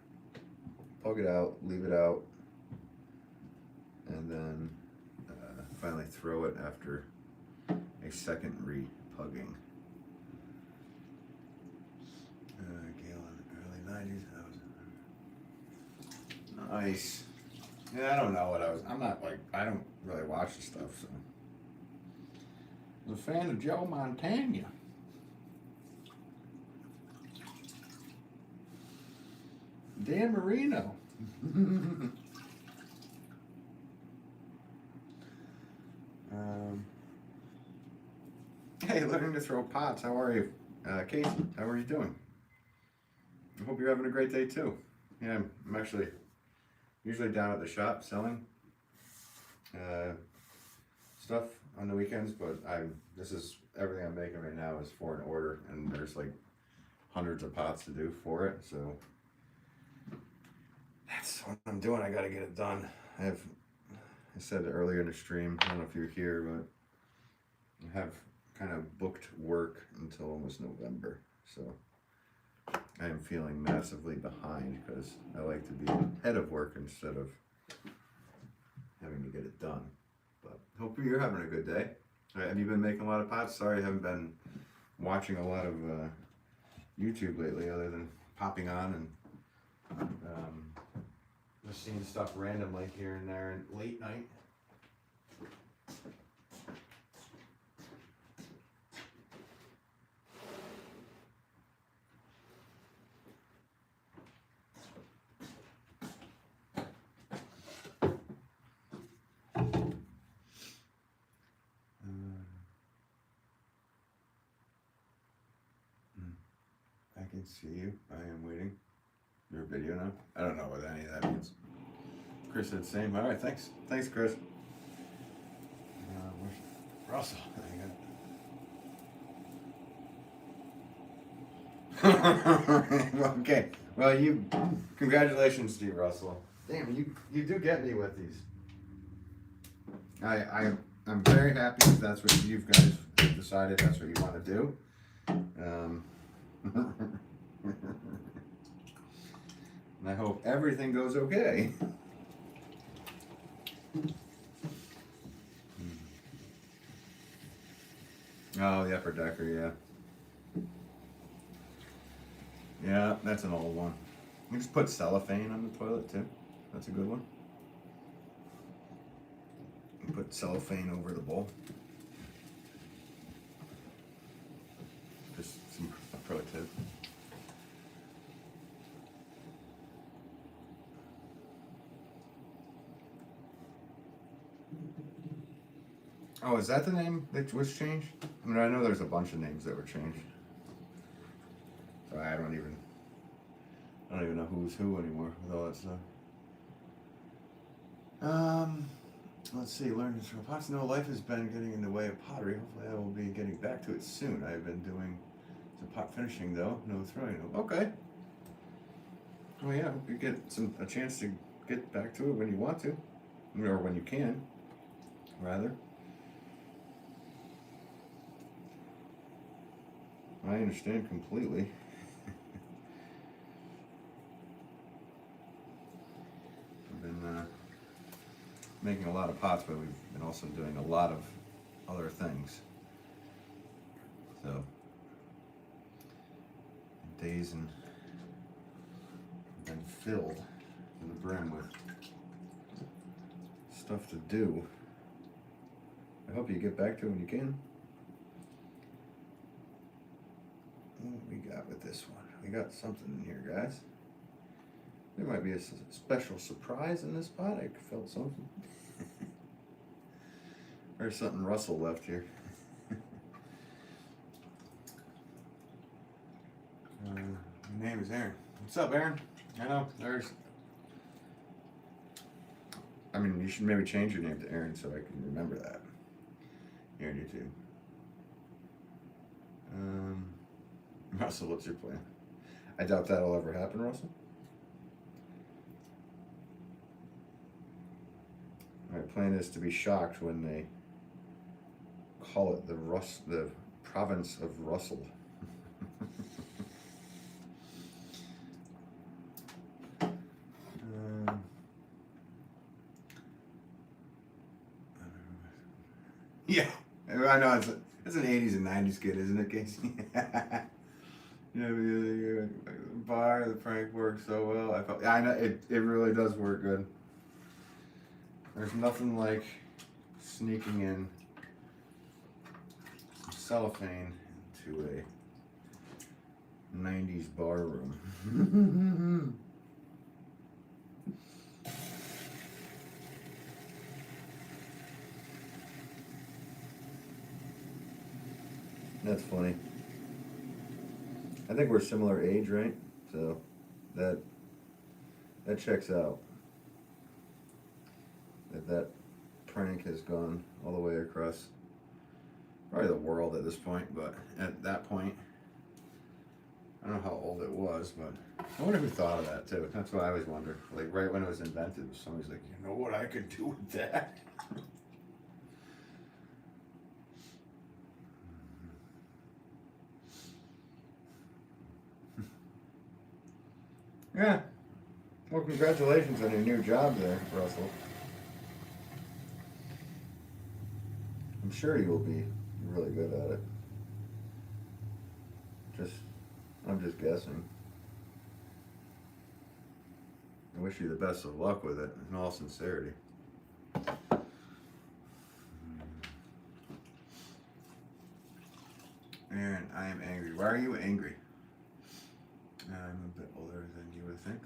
S1: pug it out, leave it out, and then finally throw it after a second re-pugging. Early 90s. Nice. Yeah, I don't know what I don't really watch the stuff, so. I was a fan of Joe Montana. Dan Marino. Hey, learning to throw pots. How are you? Casey, how are you doing? I hope you're having a great day too. Yeah, I'm actually usually down at the shop selling stuff on the weekends, but this is everything I'm making right now is for an order, and there's like hundreds of pots to do for it, so that's what I'm doing. I gotta get it done. I said it earlier in the stream, I don't know if you're here, but I have kind of booked work until almost November, so I am feeling massively behind because I like to be ahead of work instead of having to get it done. But hope you're having a good day. Have you been making a lot of pots? Sorry, I haven't been watching a lot of YouTube lately, other than popping on and just seeing stuff randomly here and there late night. I can see you. I am waiting. Your video now? I don't know what any of that means. Chris said same. All right, thanks. Thanks, Chris. Where's Russell? Okay. Well, congratulations, Steve Russell. Damn, you do get me with these. I'm very happy if that's what you guys have decided. That's what you want to do. And I hope everything goes okay. Oh, the upper decker, yeah. Yeah, that's an old one. You just put cellophane on the toilet too. That's a good one. You put cellophane over the bowl. Just a pro tip. Oh, is that the name that was changed? I mean, I know there's a bunch of names that were changed. So I don't even know who's who anymore with all that stuff. Let's see. Learn from pots. No, life has been getting in the way of pottery. Hopefully, I will be getting back to it soon. I've been doing some pot finishing though. No throwing. Okay. Oh yeah, you get a chance to get back to it when you want to, or when you can, rather. I understand completely. I've been making a lot of pots, but we've been also doing a lot of other things. So, days and been filled to the brim with stuff to do. I hope you get back to it when you can. What we got with this one? We got something in here, guys. There might be a special surprise in this pot. I felt something. There's something Russell left here. My name is Aaron. What's up, Aaron? I know, I mean, you should maybe change your name to Aaron so I can remember that. Aaron, you too. Russell, what's your plan? I doubt that'll ever happen, Russell. My plan is to be shocked when they call it the province of Russell. Yeah, I know it's an 80s and 90s kid, isn't it, Casey? You know, the bar, the prank works so well. I know it really does work good. There's nothing like sneaking in some cellophane into a 90s bar room. That's funny. I think we're similar age, right? So that checks out. That prank has gone all the way across probably the world at this point, but at that point, I don't know how old it was, but I wonder who thought of that too. That's what I always wonder. Like right when it was invented, somebody's like, you know what I could do with that? Yeah. Well, congratulations on your new job there, Russell. I'm sure you will be really good at it. I'm just guessing. I wish you the best of luck with it, in all sincerity. Aaron, I am angry. Why are you angry? I'm a bit older than you would think.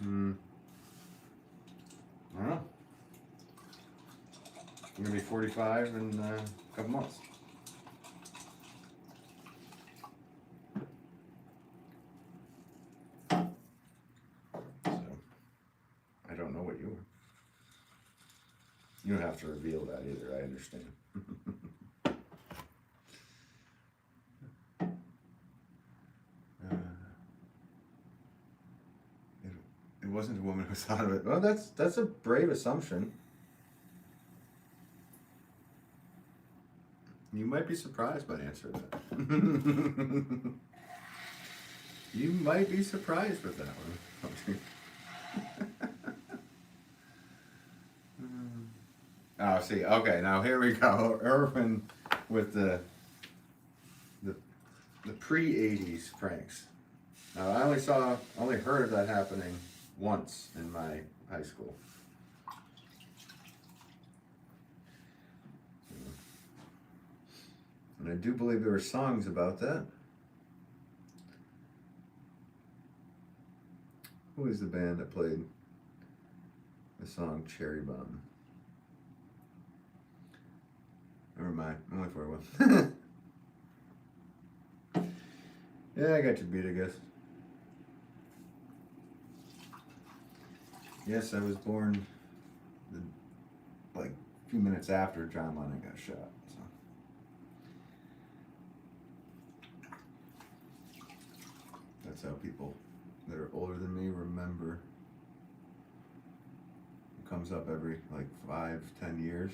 S1: I don't know. I'm gonna be 45 in a couple months. So, I don't know what you are. You don't have to reveal that either, I understand. It wasn't a woman who thought of it. Well, that's a brave assumption. You might be surprised by the answer to that. You might be surprised with that one. Oh, see, okay, now here we go. Irvin with the pre-80s pranks. Now I only heard of that happening once in my high school. And I do believe there were songs about that. Who is the band that played the song Cherry Bomb? Never mind, I'm only 41. Yeah, I got your beat, I guess. Yes, I was born like a few minutes after John Lennon got shot. So. That's how people that are older than me remember. It comes up every like 5-10 years,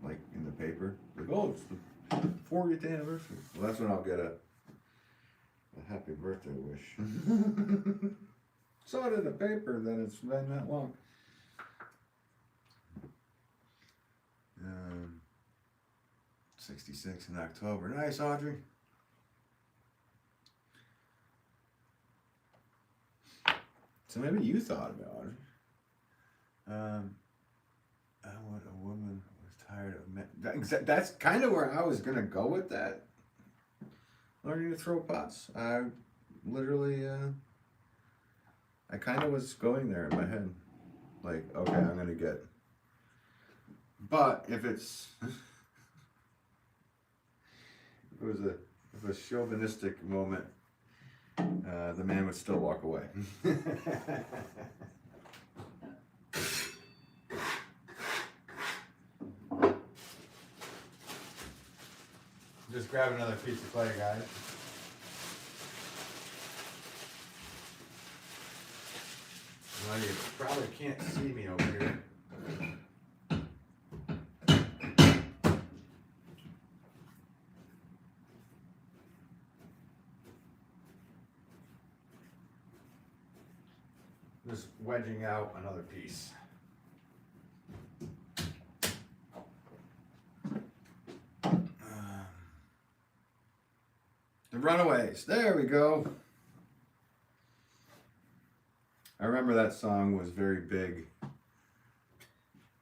S1: like in the paper. Like, oh, it's the 40th anniversary. Well, that's when I'll get a happy birthday wish. Saw it in the paper that it's been that long. 66 in October. Nice, Audrey. So maybe you thought about it, Audrey. What a woman was tired of men. That's kind of where I was going to go with that. Learning to throw pots. I literally, I kind of was going there in my head. Like, okay, I'm going to get. But if it's. If it was a chauvinistic moment, the man would still walk away. Just grab another piece of clay, guys. Well, you probably can't see me over here. Just wedging out another piece. The Runaways. There we go. I remember that song was very big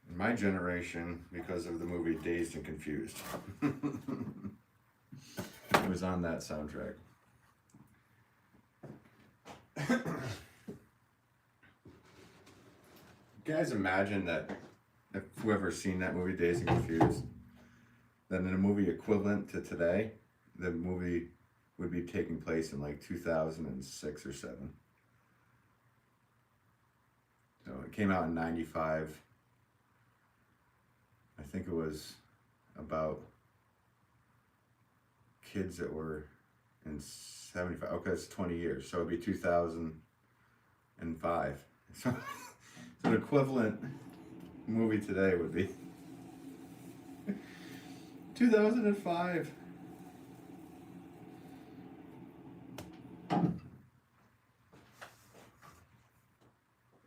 S1: in my generation because of the movie Dazed and Confused. It was on that soundtrack. You guys imagine that if whoever's seen that movie, Dazed and Confused, that in a movie equivalent to today, the movie would be taking place in like 2006 or 7. So it came out in 95. I think it was about kids that were in 75. Okay, it's 20 years. So it'd be 2005. So an equivalent movie today would be 2005.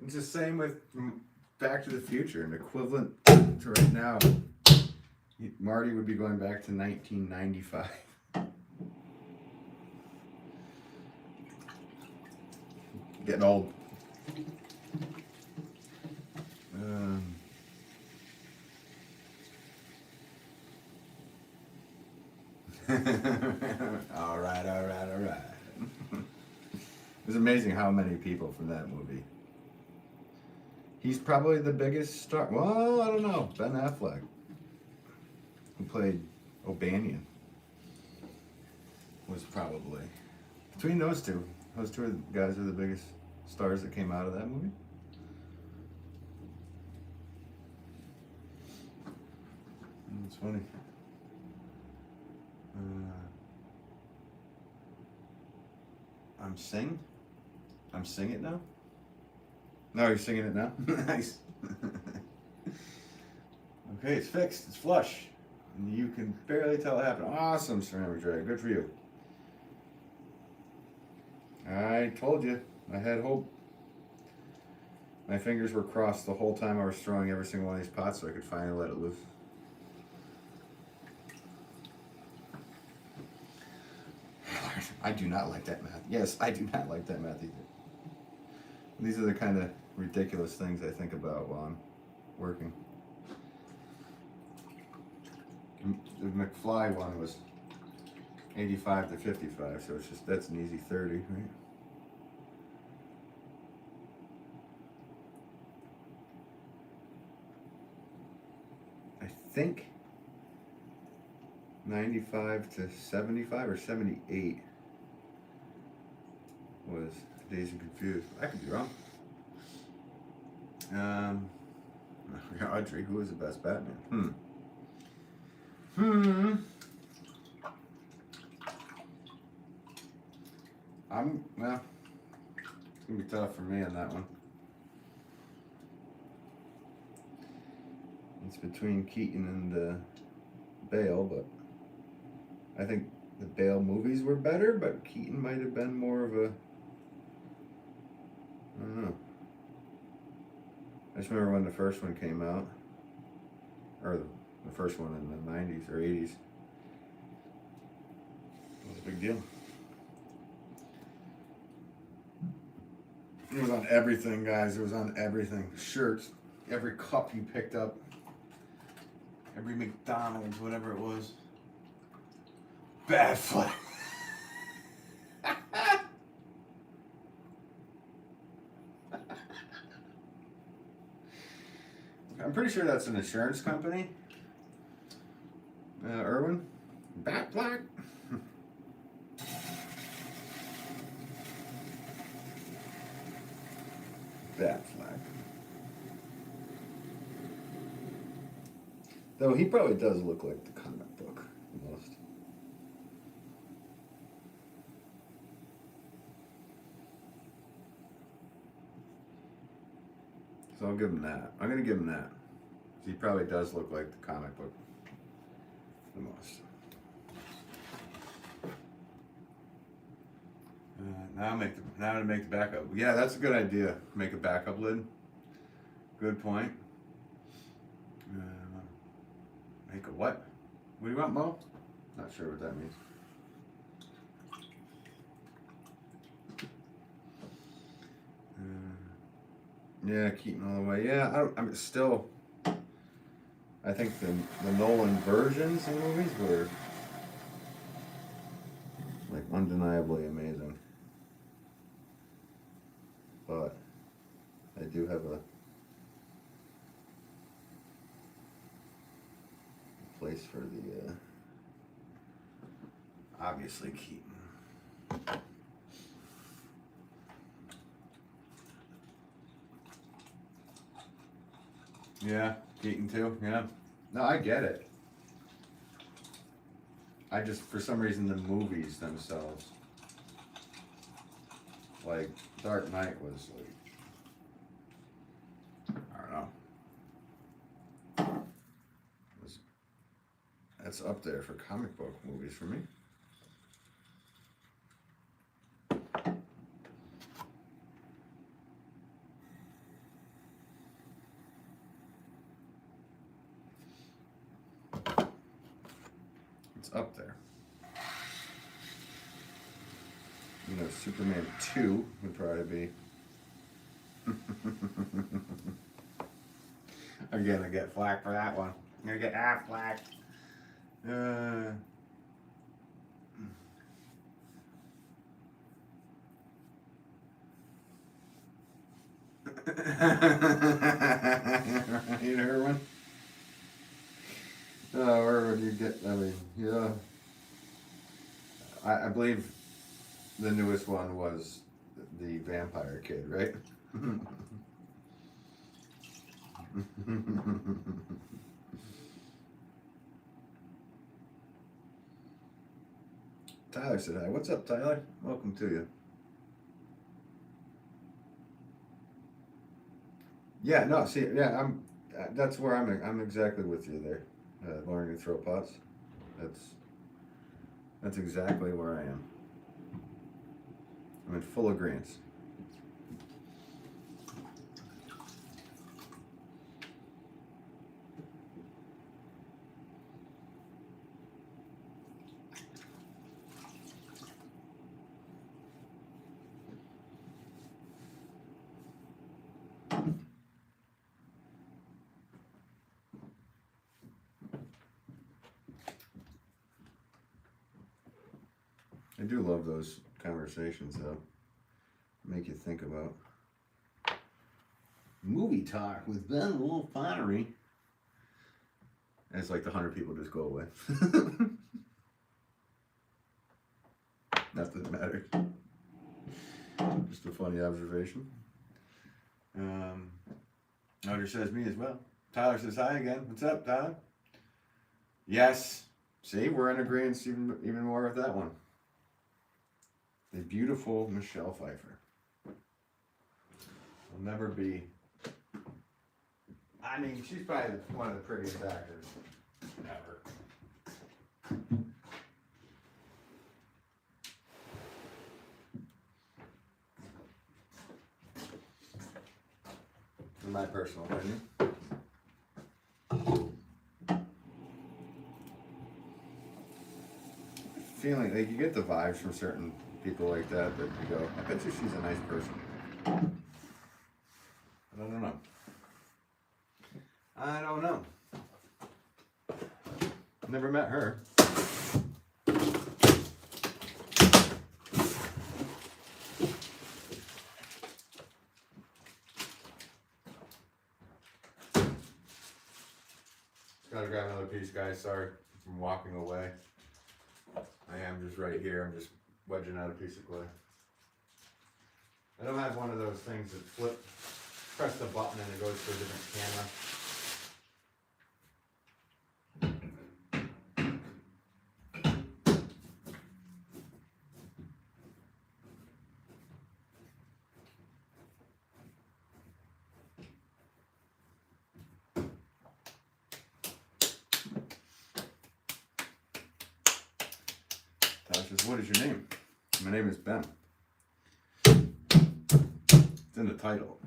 S1: It's the same with Back to the Future, an equivalent to right now. Marty would be going back to 1995. Getting old. All right. It was amazing how many people from that movie. He's probably the biggest star. Well, I don't know. Ben Affleck, who played O'Banion, was probably between those two. Those two guys are the biggest stars that came out of that movie. It's funny. I'm singing it now? No, you're singing it now? Nice. Okay, it's fixed. It's flush. And you can barely tell it happened. Awesome, ceramic drag. Good for you. I told you. I had hope. My fingers were crossed the whole time I was throwing every single one of these pots so I could finally let it loose. I do not like that math. Yes, I do not like that math either. These are the kind of ridiculous things I think about while I'm working. The McFly one was 85 to 55, so it's just, that's an easy 30, right? I think 95 to 75 or 78 was Dazed and Confused. I could be wrong. Audrey, who is the best Batman? Well, it's gonna be tough for me on that one. It's between Keaton and Bale, but I think the Bale movies were better, but Keaton might have been more of a, I don't know. I just remember when the first one came out, or the first one in the 90s or 80s. It was a big deal. It was on everything, guys. It was on everything. Shirts, every cup you picked up, every McDonald's, whatever it was. Bad flag. I'm pretty sure that's an insurance company. Irwin? Bat flag? Bat flag. Though he probably does look like the comic book almost. So I'll give him that. I'm going to give him that. He probably does look like the comic book the most. Now to make the backup. Yeah, that's a good idea. Make a backup lid. Good point. Make a what? What do you want, Mo? Not sure what that means. Yeah, Keaton all the way. Yeah, I'm still. I think the Nolan versions of movies were like undeniably amazing. But I do have a place for the obviously Keaton. Yeah, Keaton too. Yeah. No, I get it. I just, for some reason, the movies themselves, like Dark Knight was like, I don't know. That's up there for comic book movies for me. Up there. You know, Superman 2 would probably be. I'm gonna get flack for that one. I'm gonna get half flack. Right, Erwin? Where would you get, I mean, yeah. I believe the newest one was the Vampire Kid, right? Tyler said hi. What's up, Tyler? Welcome to you. Yeah, no, see, yeah, that's where I'm exactly with you there. Learning to throw pots. That's exactly where I am. I'm in full agreement. I do love those conversations, though. Make you think about movie talk with Ben Wolff Pottery. And it's like the 100 people just go away. Not that it matters. Just a funny observation. Audrey says me as well. Tyler says hi again. What's up, Tyler? Yes. See, we're in agreement even more with that one. The beautiful Michelle Pfeiffer. Will never be. I mean, she's probably one of the prettiest actors ever. In my personal opinion. Feeling like you get the vibes from certain people like that you go, I bet you she's a nice person. But I don't know. I don't know. Never met her. Gotta grab another piece, guys. Sorry from walking away. I am just right here. I'm just wedging out a piece of clay. I don't have one of those things that press the button and it goes to a different camera. What is your name? My name is Ben. It's in the title.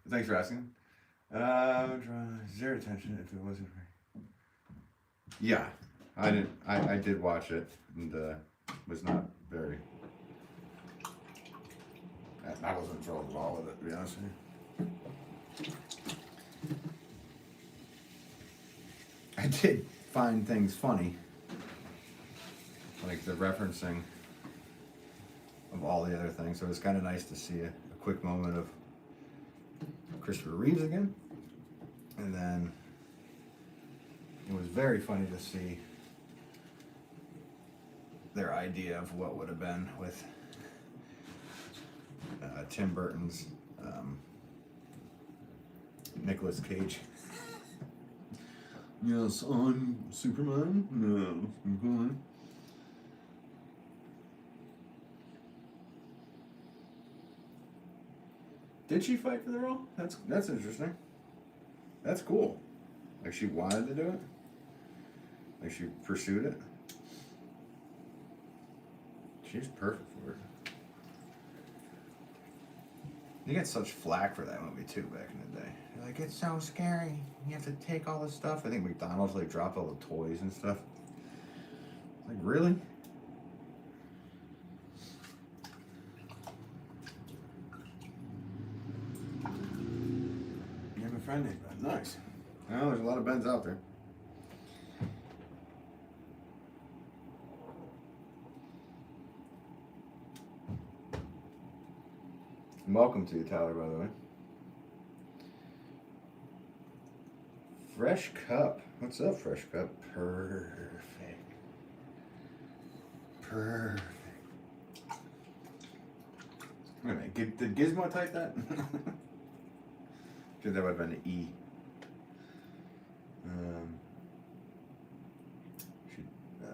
S1: Thanks for asking. Zero attention if it wasn't for... Yeah, I did watch it and was not very... I wasn't thrilled at all with it, to be honest with you. I did find things funny. Like the referencing of all the other things. So it was kind of nice to see a quick moment of Christopher Reeves again. And then it was very funny to see their idea of what would have been with Tim Burton's Nicolas Cage. Yes, I'm Superman. No, Superman. Did she fight for the role? That's interesting. That's cool. Like she wanted to do it? Like she pursued it? She's perfect for it. You get such flack for that movie too back in the day. You're like, it's so scary. You have to take all this stuff. I think McDonald's like dropped all the toys and stuff. Like, really? You have a friend named Ben. Nice. Well, there's a lot of Bens out there. And welcome to you, Tyler, by the way. Fresh Cup. What's up, Fresh Cup? Perfect. Perfect. Wait a minute. Did Gizmo type that? That would have been an E.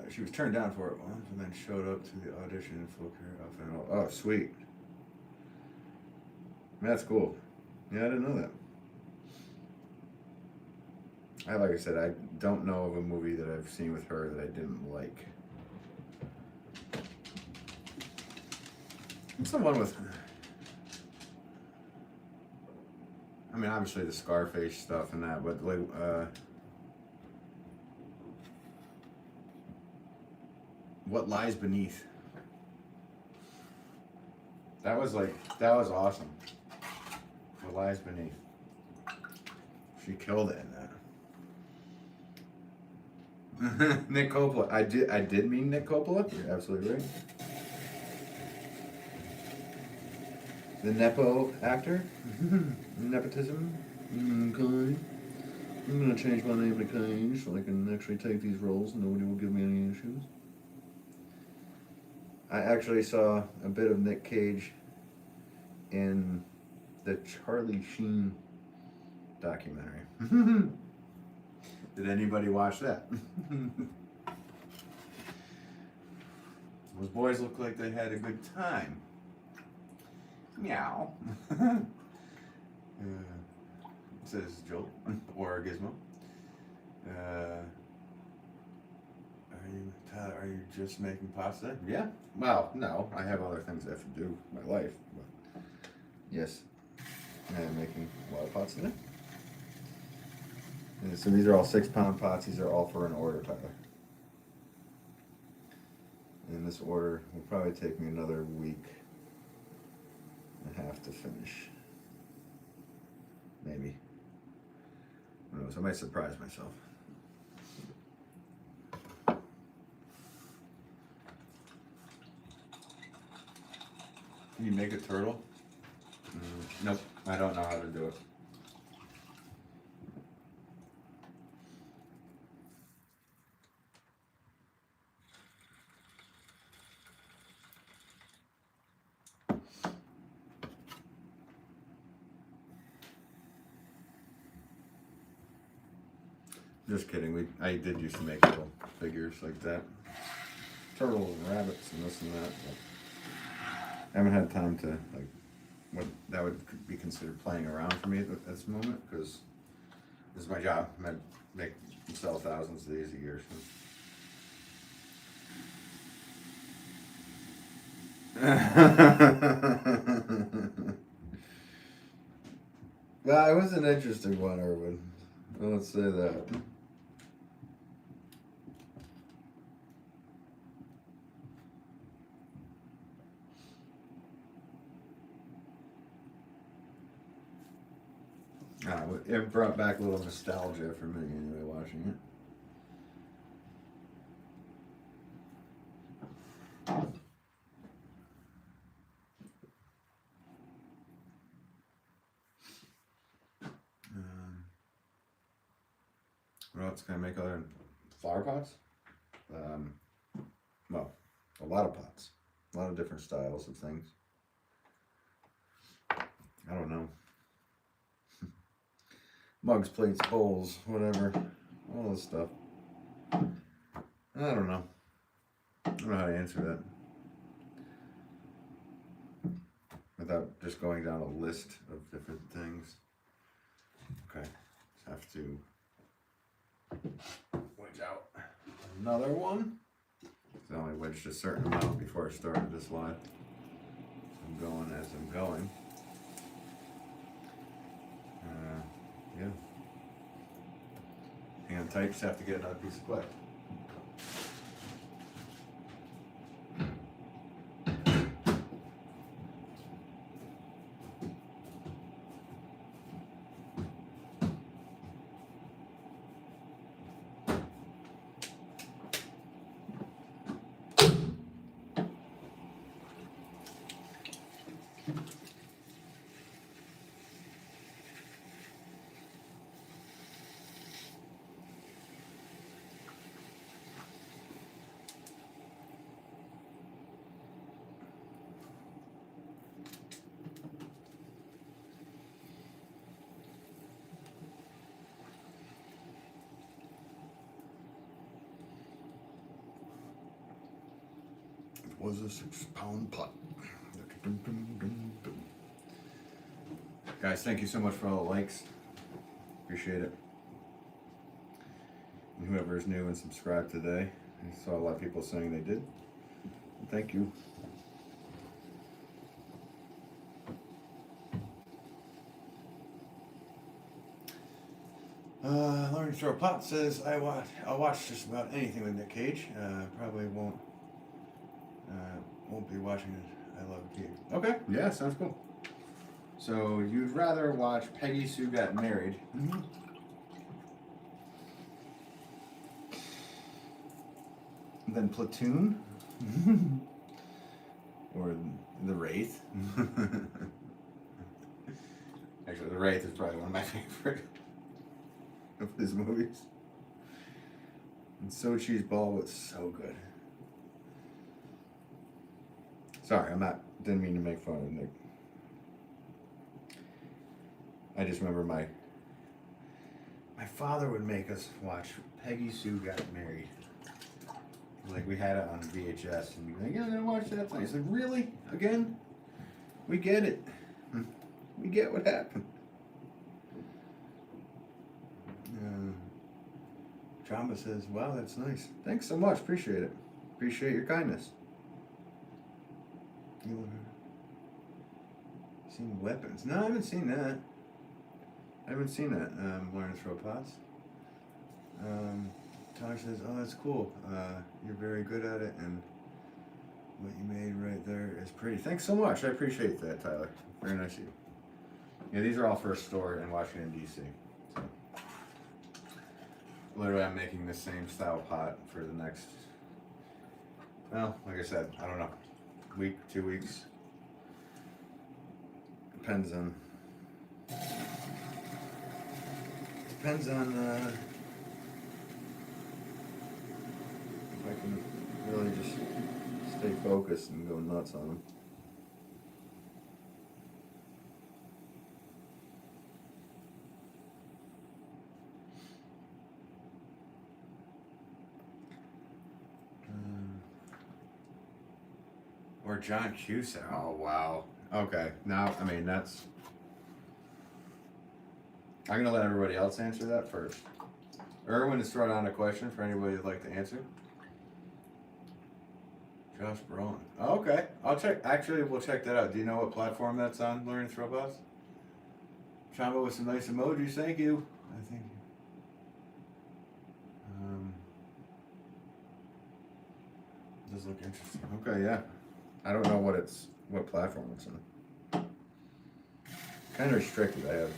S1: She was turned down for it once and then showed up to the audition in full career outfit and all. Oh, sweet. That's cool. Yeah, I didn't know that. Like I said, I don't know of a movie that I've seen with her that I didn't like. What's the one with... I mean, obviously the Scarface stuff and that, but like, What Lies Beneath. That was awesome. What Lies Beneath. She killed it in that. Nick Coppola. I did mean Nick Coppola. You're absolutely right. The Nepo actor. Nepotism. Okay. I'm gonna change my name to Cage so I can actually take these roles. Nobody will give me any issues. I actually saw a bit of Nick Cage in the Charlie Sheen documentary. Did anybody watch that? Those boys look like they had a good time. Meow. Says Joel or Gizmo. Are you just making pasta? Yeah. Well, no. I have other things I have to do in my life. But yes, I am making a lot of pots today. And so these are all 6-pound pots. These are all for an order, Tyler. And this order will probably take me another week and a half to finish. Maybe. Who knows? I might surprise myself. Can you make a turtle? Nope, I don't know how to do it. Just kidding. I did used to make little figures like that, turtles and rabbits and this and that. But I haven't had time to like what that would be considered playing around for me at this moment because this is my job. I make and sell thousands of these a year. So. Well, it was an interesting one, Erwin. Well, let's say that. It brought back a little nostalgia for me anyway, watching it. What else can I make other than flower pots? Well, a lot of pots. A lot of different styles of things. I don't know. Mugs, plates, bowls, whatever. All this stuff. I don't know. I don't know how to answer that. Without just going down a list of different things. Okay. Just have to wedge out another one. I only wedged a certain amount before I started this live. I'm going as I'm going. Yeah. Hang on tight, just have to get another piece of clay. Was a 6-pound pot. Guys, thank you so much for all the likes. Appreciate it. And whoever is new and subscribed today, I saw a lot of people saying they did. Thank you. Learning to throw a pot says I'll watch just about anything with Nick Cage. Probably won't be watching it. I Love Cage. Okay, yeah, sounds cool. So you'd rather watch Peggy Sue Got Married? than Platoon or The Wraith. Actually, The Wraith is probably one of my favorite of his movies. And Sochi's Ball was so good. Sorry, didn't mean to make fun of Nick. I just remember my father would make us watch Peggy Sue Got Married. Like, we had it on VHS, and we'd be like, yeah, I'm gonna watch that thing. He's like, really? Again? We get it. We get what happened. Chamba says, wow, that's nice. Thanks so much. Appreciate it. Appreciate your kindness. You seen Weapons? No, I haven't seen that. Learn to Throw Pots. Taj says, oh, that's cool. You're very good at it, and what you made right there is pretty. Thanks so much. I appreciate that, Tyler. Very nice of you. Yeah, these are all first store in Washington, D.C. So, literally, I'm making the same style pot for the next, well, like I said, I don't know, week, 2 weeks. Depends on if I can really just stay focused and go nuts on them. Or John Cusack. Oh, wow. Okay. Now, I mean, that's... I'm going to let everybody else answer that first. Erwin has thrown out a question for anybody who'd like to answer. Josh Brolin. Oh, okay. I'll check. Actually, we'll check that out. Do you know what platform that's on, Learn to Throw Pots? Chamba with some nice emojis. Thank you. Thank you. Does look interesting. Okay, yeah. I don't know what platform it's on. Kind of restricted. I have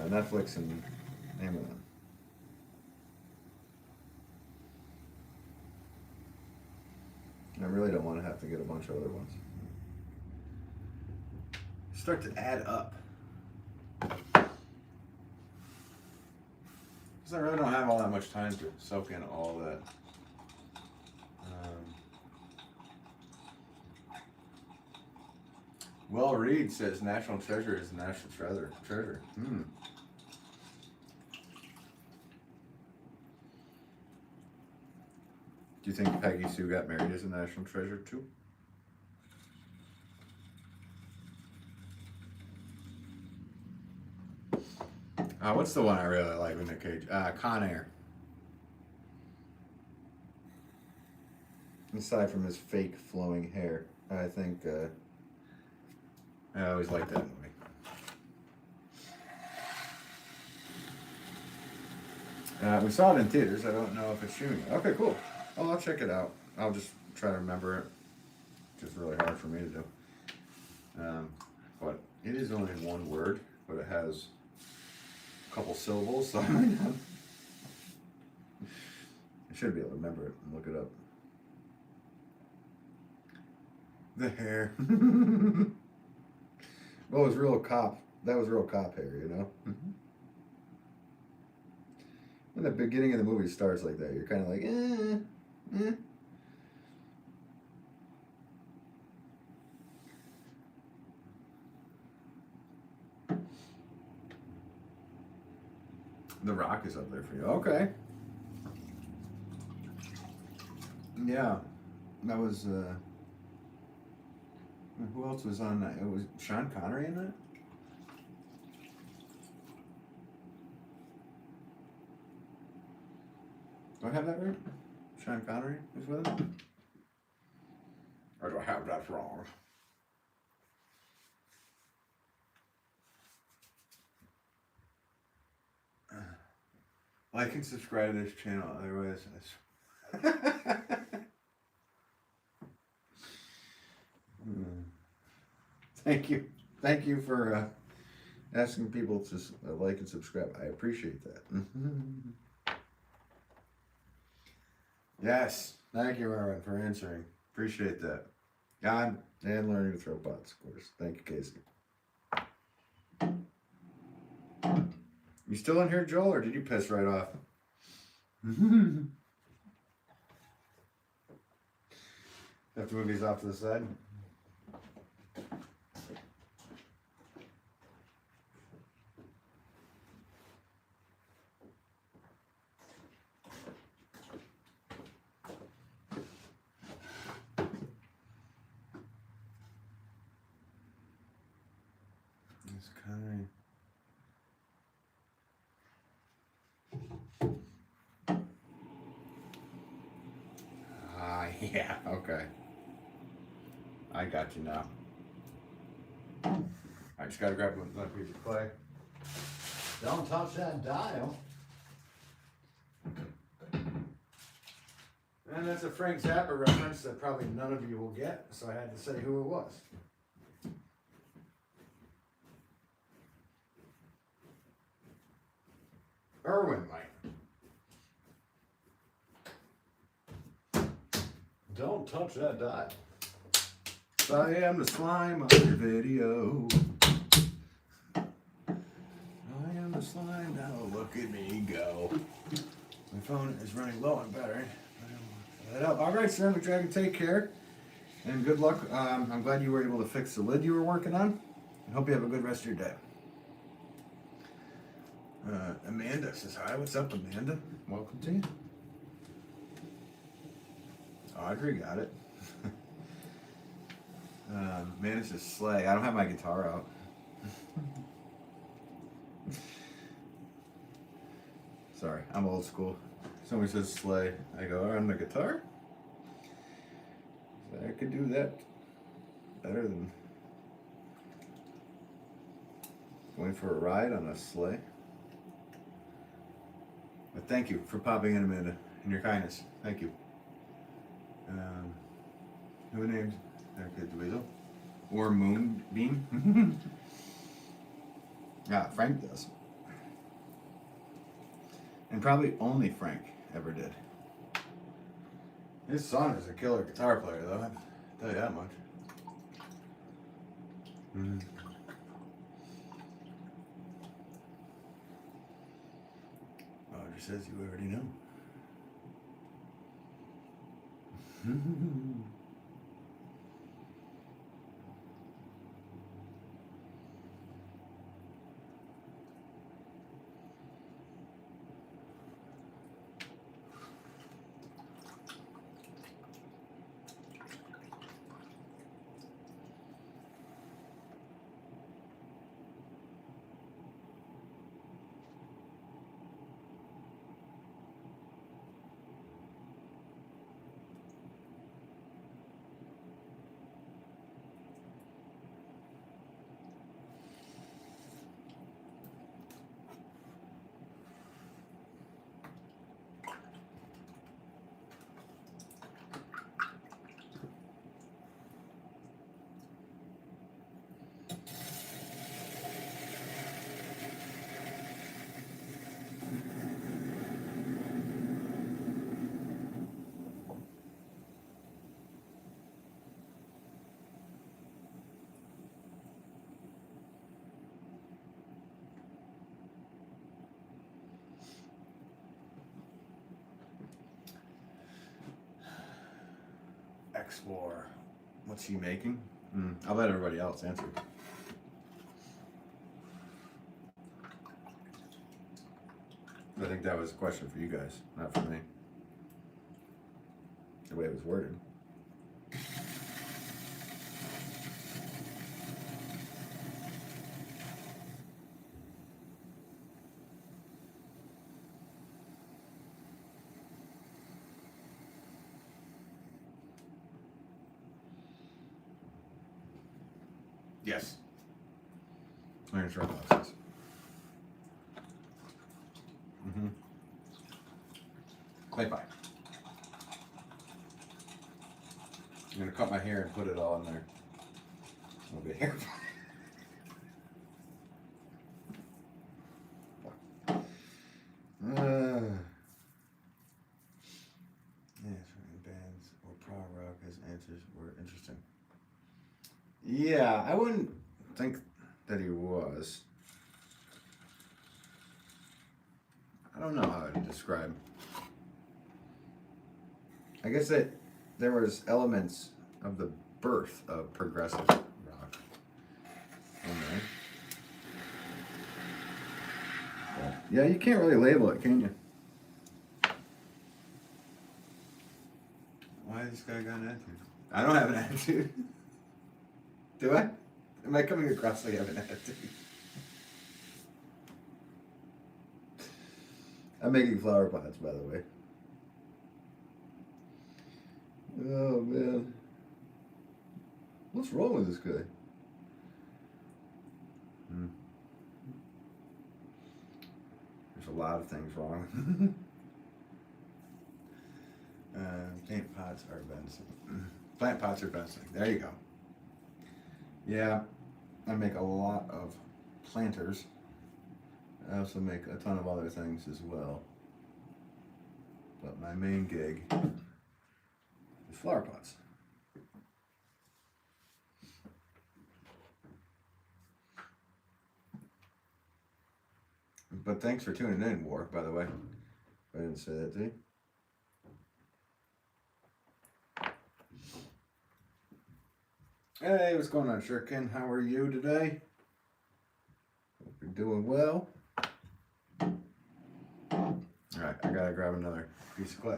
S1: Netflix and Amazon. And I really don't want to have to get a bunch of other ones. Start to add up. Because I really don't have all that much time to soak in all that. Well, Reed says National Treasure is National Treasure. Do you think Peggy Sue Got Married is a national treasure too? What's the one I really like with Nick Cage? Con Air. Aside from his fake flowing hair, I think I always liked that movie. We saw it in theaters. I don't know if it's streaming. Okay, cool. Oh, I'll check it out. I'll just try to remember it. It's just really hard for me to do. But it is only one word, but it has a couple syllables, so I might not. I should be able to remember it and look it up. The hair. Well, it was real cop. That was real cop hair, you know? When the beginning of the movie starts like that, you're kind of like, eh. The Rock is up there for you. Okay. Yeah. That was, who else was on that? It was Sean Connery in that? Do I have that right? Sean Connery was with him? Or do I have that wrong? Like and subscribe to this channel, otherwise Thank you. Thank you for asking people to like and subscribe. I appreciate that. Yes. Thank you, Erwin, for answering. Appreciate that. God, and learning to throw pots, of course. Thank you, Casey. You still in here, Joel, or did you piss right off? Have to move these off to the side. It's kind of. Yeah, okay. I got you now. I just gotta grab one piece of clay. Don't touch that dial. And that's a Frank Zappa reference that probably none of you will get, so I had to say who it was. Erwin might. Don't touch that dial. I am the slime on your video. I am the slime, now look at me go. My phone is running low on battery. All right, Ceramic Dragon, take care. And good luck. I'm glad you were able to fix the lid you were working on. I hope you have a good rest of your day. Amanda says hi. What's up, Amanda? Welcome to you. Audrey got it. Managed to slay. I don't have my guitar out. Sorry, I'm old school. Somebody says slay. I go, on the guitar? So I could do that better than going for a ride on a sleigh. But thank you for popping in, Amanda, and your kindness. Thank you. Who named Erica DeVito? Or Moonbeam? Yeah, Frank does. And probably only Frank ever did. His son is a killer guitar player, though. I'll tell you that much. Roger says you already know. Explore. What's he making? I'll let everybody else answer. I think that was a question for you guys, not for me. The way it was worded. Yes. Iron straw boxes. Clay pie. I'm gonna cut my hair and put it all in there. It'll be a hair pie. Yeah. were interesting. Yeah, I wouldn't think that he was. I don't know how to describe. I guess that there was elements of the birth of progressive rock in there. But, yeah, you can't really label it, can you? Why this guy got an attitude? I don't have an attitude. Do I? Am I coming across like I have an attitude? I'm making flower pots, by the way. Oh, man. What's wrong with this guy? There's a lot of things wrong. Plant pots are Benson. Plant pots are Benson. There you go. Yeah, I make a lot of planters. I also make a ton of other things as well. But my main gig is flower pots. But thanks for tuning in, War, by the way. I didn't say that to you. Hey, what's going on, Shirkin? How are you today? Hope you're doing well. Alright, I gotta grab another piece of clay.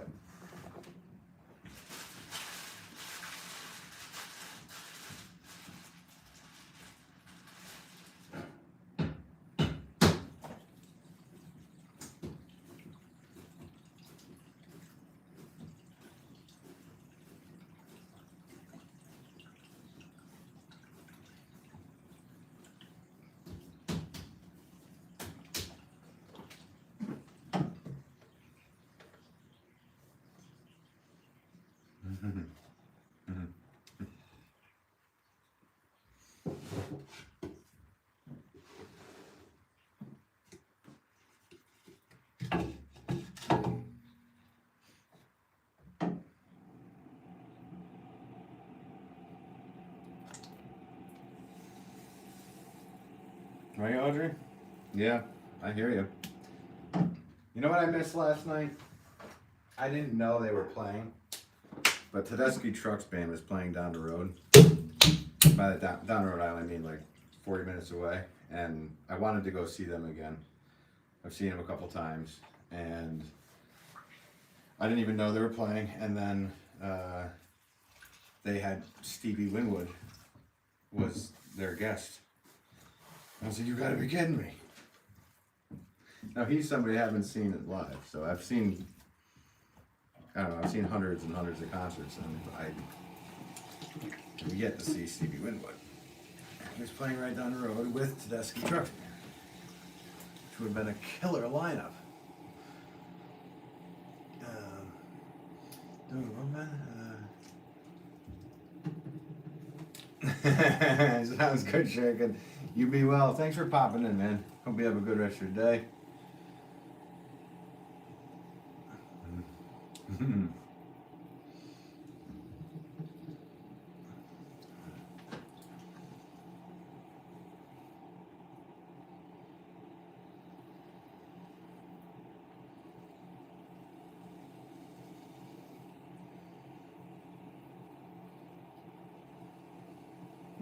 S1: Right, Audrey? Yeah, I hear you. You know what I missed last night? I didn't know they were playing, but Tedeschi Trucks Band was playing down the road. By the down the road I mean like 40 minutes away, and I wanted to go see them again. I've seen them a couple times, and I didn't even know they were playing, and then they had Stevie Winwood was their guest. I was like, you gotta be kidding me. Now he's somebody I haven't seen it live, so I've seen hundreds and hundreds of concerts, and I yet to see Stevie Winwood. He was playing right down the road with Tedeschi Trucks, which would have been a killer lineup. Sounds good, Shaken. You be well. Thanks for popping in, man. Hope you have a good rest of your day.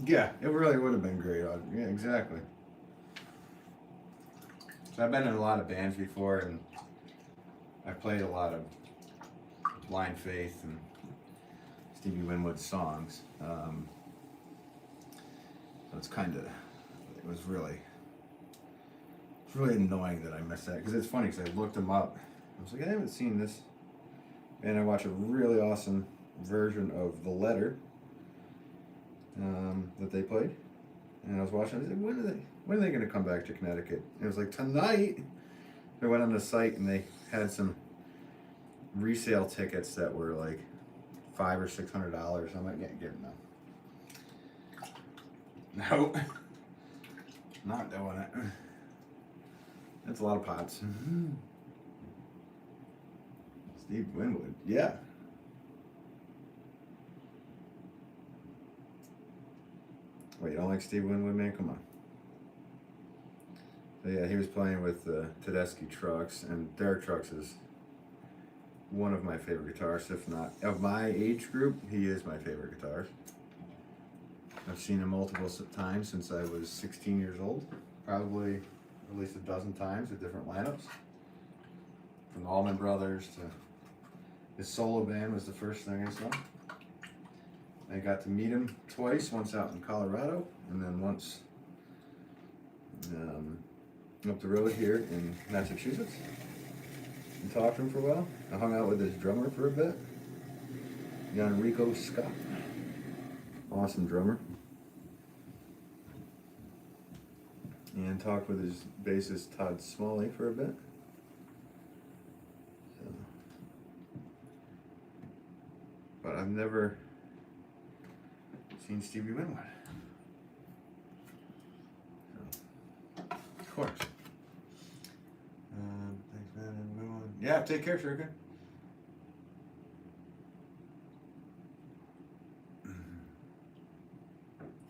S1: Yeah, it really would have been great. Yeah, exactly. So I've been in a lot of bands before, and I've played a lot of Blind Faith and Stevie Winwood songs. So it's really annoying that I missed that, because it's funny because I looked them up. I was like, I haven't seen this, and I watched a really awesome version of The Letter that they played, and I was watching. I was like, when are they going to come back to Connecticut? And it was like tonight. I went on the site and they had some resale tickets that were like $500 or $600. I'm like, yeah, give them now. Nope, not doing it. That's a lot of pots. Steve Winwood, yeah. Wait, you don't like Steve Winwood, man? Come on. So yeah, he was playing with Tedeschi Trucks, and Derek Trucks is one of my favorite guitarists, if not of my age group. He is my favorite guitarist. I've seen him multiple times since I was 16 years old, probably at least a dozen times with different lineups. From the Allman Brothers to his solo band was the first thing I saw. I got to meet him twice, once out in Colorado, and then once up the road here in Massachusetts. And talked to him for a while. I hung out with his drummer for a bit, Enrico Scott. Awesome drummer. And talked with his bassist Todd Smalley for a bit. So. But I've never seen Stevie Winwood. So, of course. Thanks, man. Yeah, take care, Shuriken.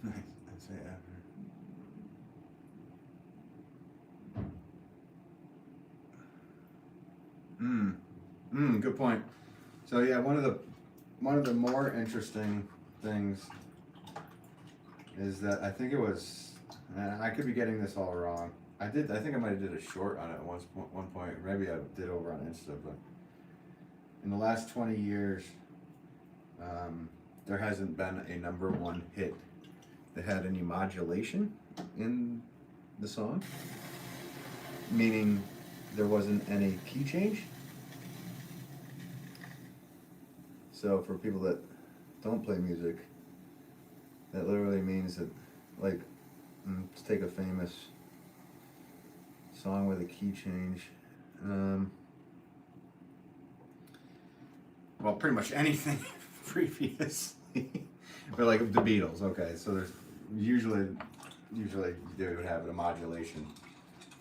S1: Nice. I'd say after. Good point. So yeah, one of the more interesting things is that I think it was, and I could be getting this all wrong. I think I might have did a short on it at one point. Maybe I did over on Insta, but in the last 20 years, there hasn't been a #1 hit that had any modulation in the song, meaning there wasn't any key change. So for people that don't play music, that literally means that, like, let's take a famous song with a key change. Well, pretty much anything previously. But like the Beatles, okay, so there's usually they would have a modulation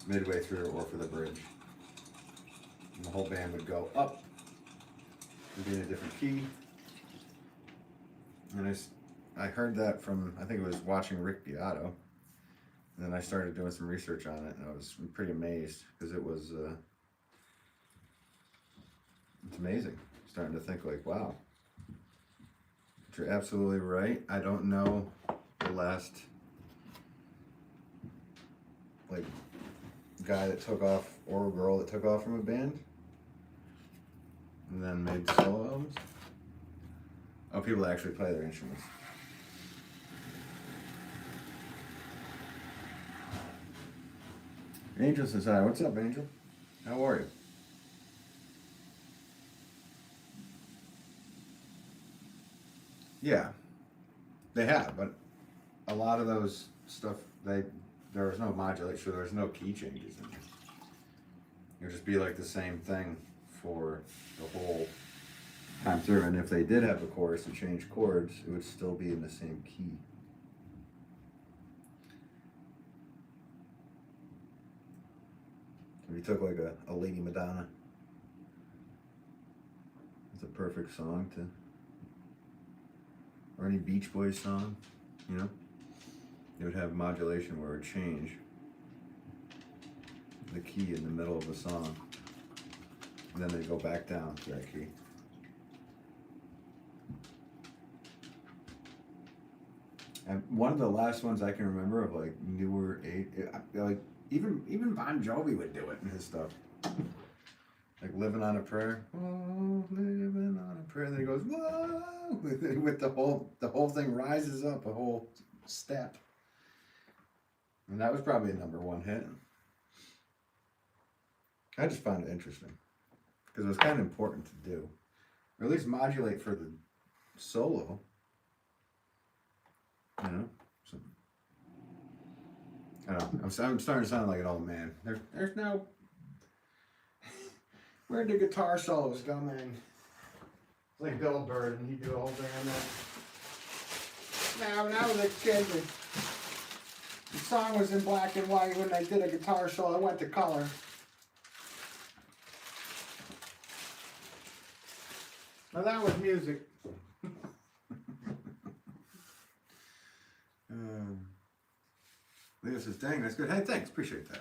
S1: midway through or for the bridge. And the whole band would go up and be in a different key. And I heard that from, I think it was watching Rick Beato. And then I started doing some research on it, and I was pretty amazed because it was, it's amazing. Starting to think like, wow, but you're absolutely right. I don't know the last, like, guy that took off, or girl that took off from a band and then made solo albums. Oh, people that actually play their instruments. Angel says hi. What's up, Angel? How are you? Yeah, they have, but a lot of those stuff, there was no modulation, there was no key changes in it. It would just be like the same thing for the whole time through, and if they did have a chorus to change chords, it would still be in the same key. If you took like a Lady Madonna, it's a perfect song to, or any Beach Boys song, you know, it would have modulation where it would change the key in the middle of the song, and then they go back down to that key. And one of the last ones I can remember of like newer like even Bon Jovi would do it in his stuff, like Living on a Prayer. Oh, living on a prayer. And then he goes, whoa, with the whole thing rises up a whole step. And that was probably a #1 hit. I just found it interesting because it was kind of important to do, or at least modulate for the solo. You know, so, I don't know. I'm starting to sound like an old man. There's no. Where'd the guitar solos go, man? It's like Bill Bird, and he'd do the whole thing on that. Now, when I was a kid, the song was in black and white. When they did a guitar solo, it went to color. Now that was music. Chris says, dang, that's good. Hey, thanks, appreciate that.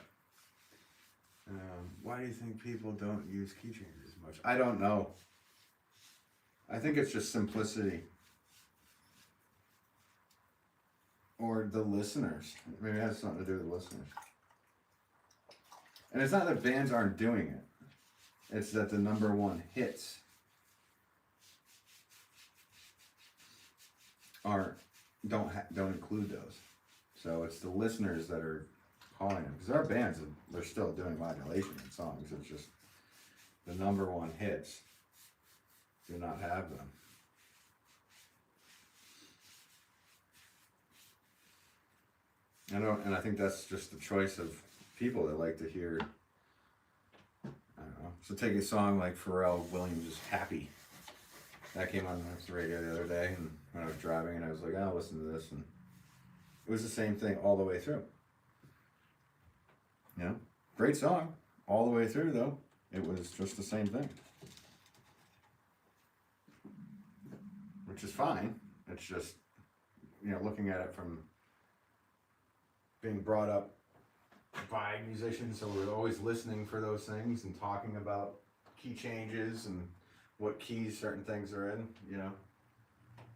S1: Why do you think people don't use key changes as much? I don't know. I think it's just simplicity. Or the listeners. Maybe it has something to do with the listeners. And it's not that bands aren't doing it. It's that the number one hits don't include those. So it's the listeners that are calling them. Because our bands, they're still doing modulation in songs. It's just the number one hits do not have them. And I think that's just the choice of people that like to hear. I don't know. So take a song like Pharrell Williams' "Happy." That came on the radio the other day, and when I was driving, and I was like, "I'll listen to this," and it was the same thing all the way through. You know, great song all the way through though. It was just the same thing, which is fine. It's just, you know, looking at it from being brought up by musicians, so we're always listening for those things and talking about key changes and what keys certain things are in, you know.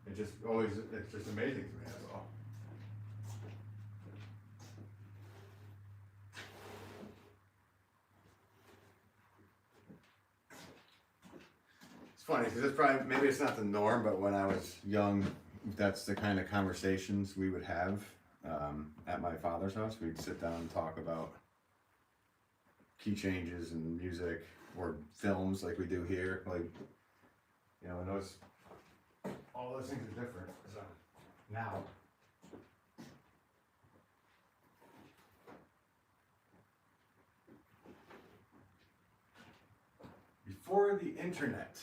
S1: It's just amazing to me, that's all. It's funny, because maybe it's not the norm, but when I was young, that's the kind of conversations we would have. At my father's house, we'd sit down and talk about key changes and music or films like we do here. Like, you know, and all those things are different. So now, before the internet.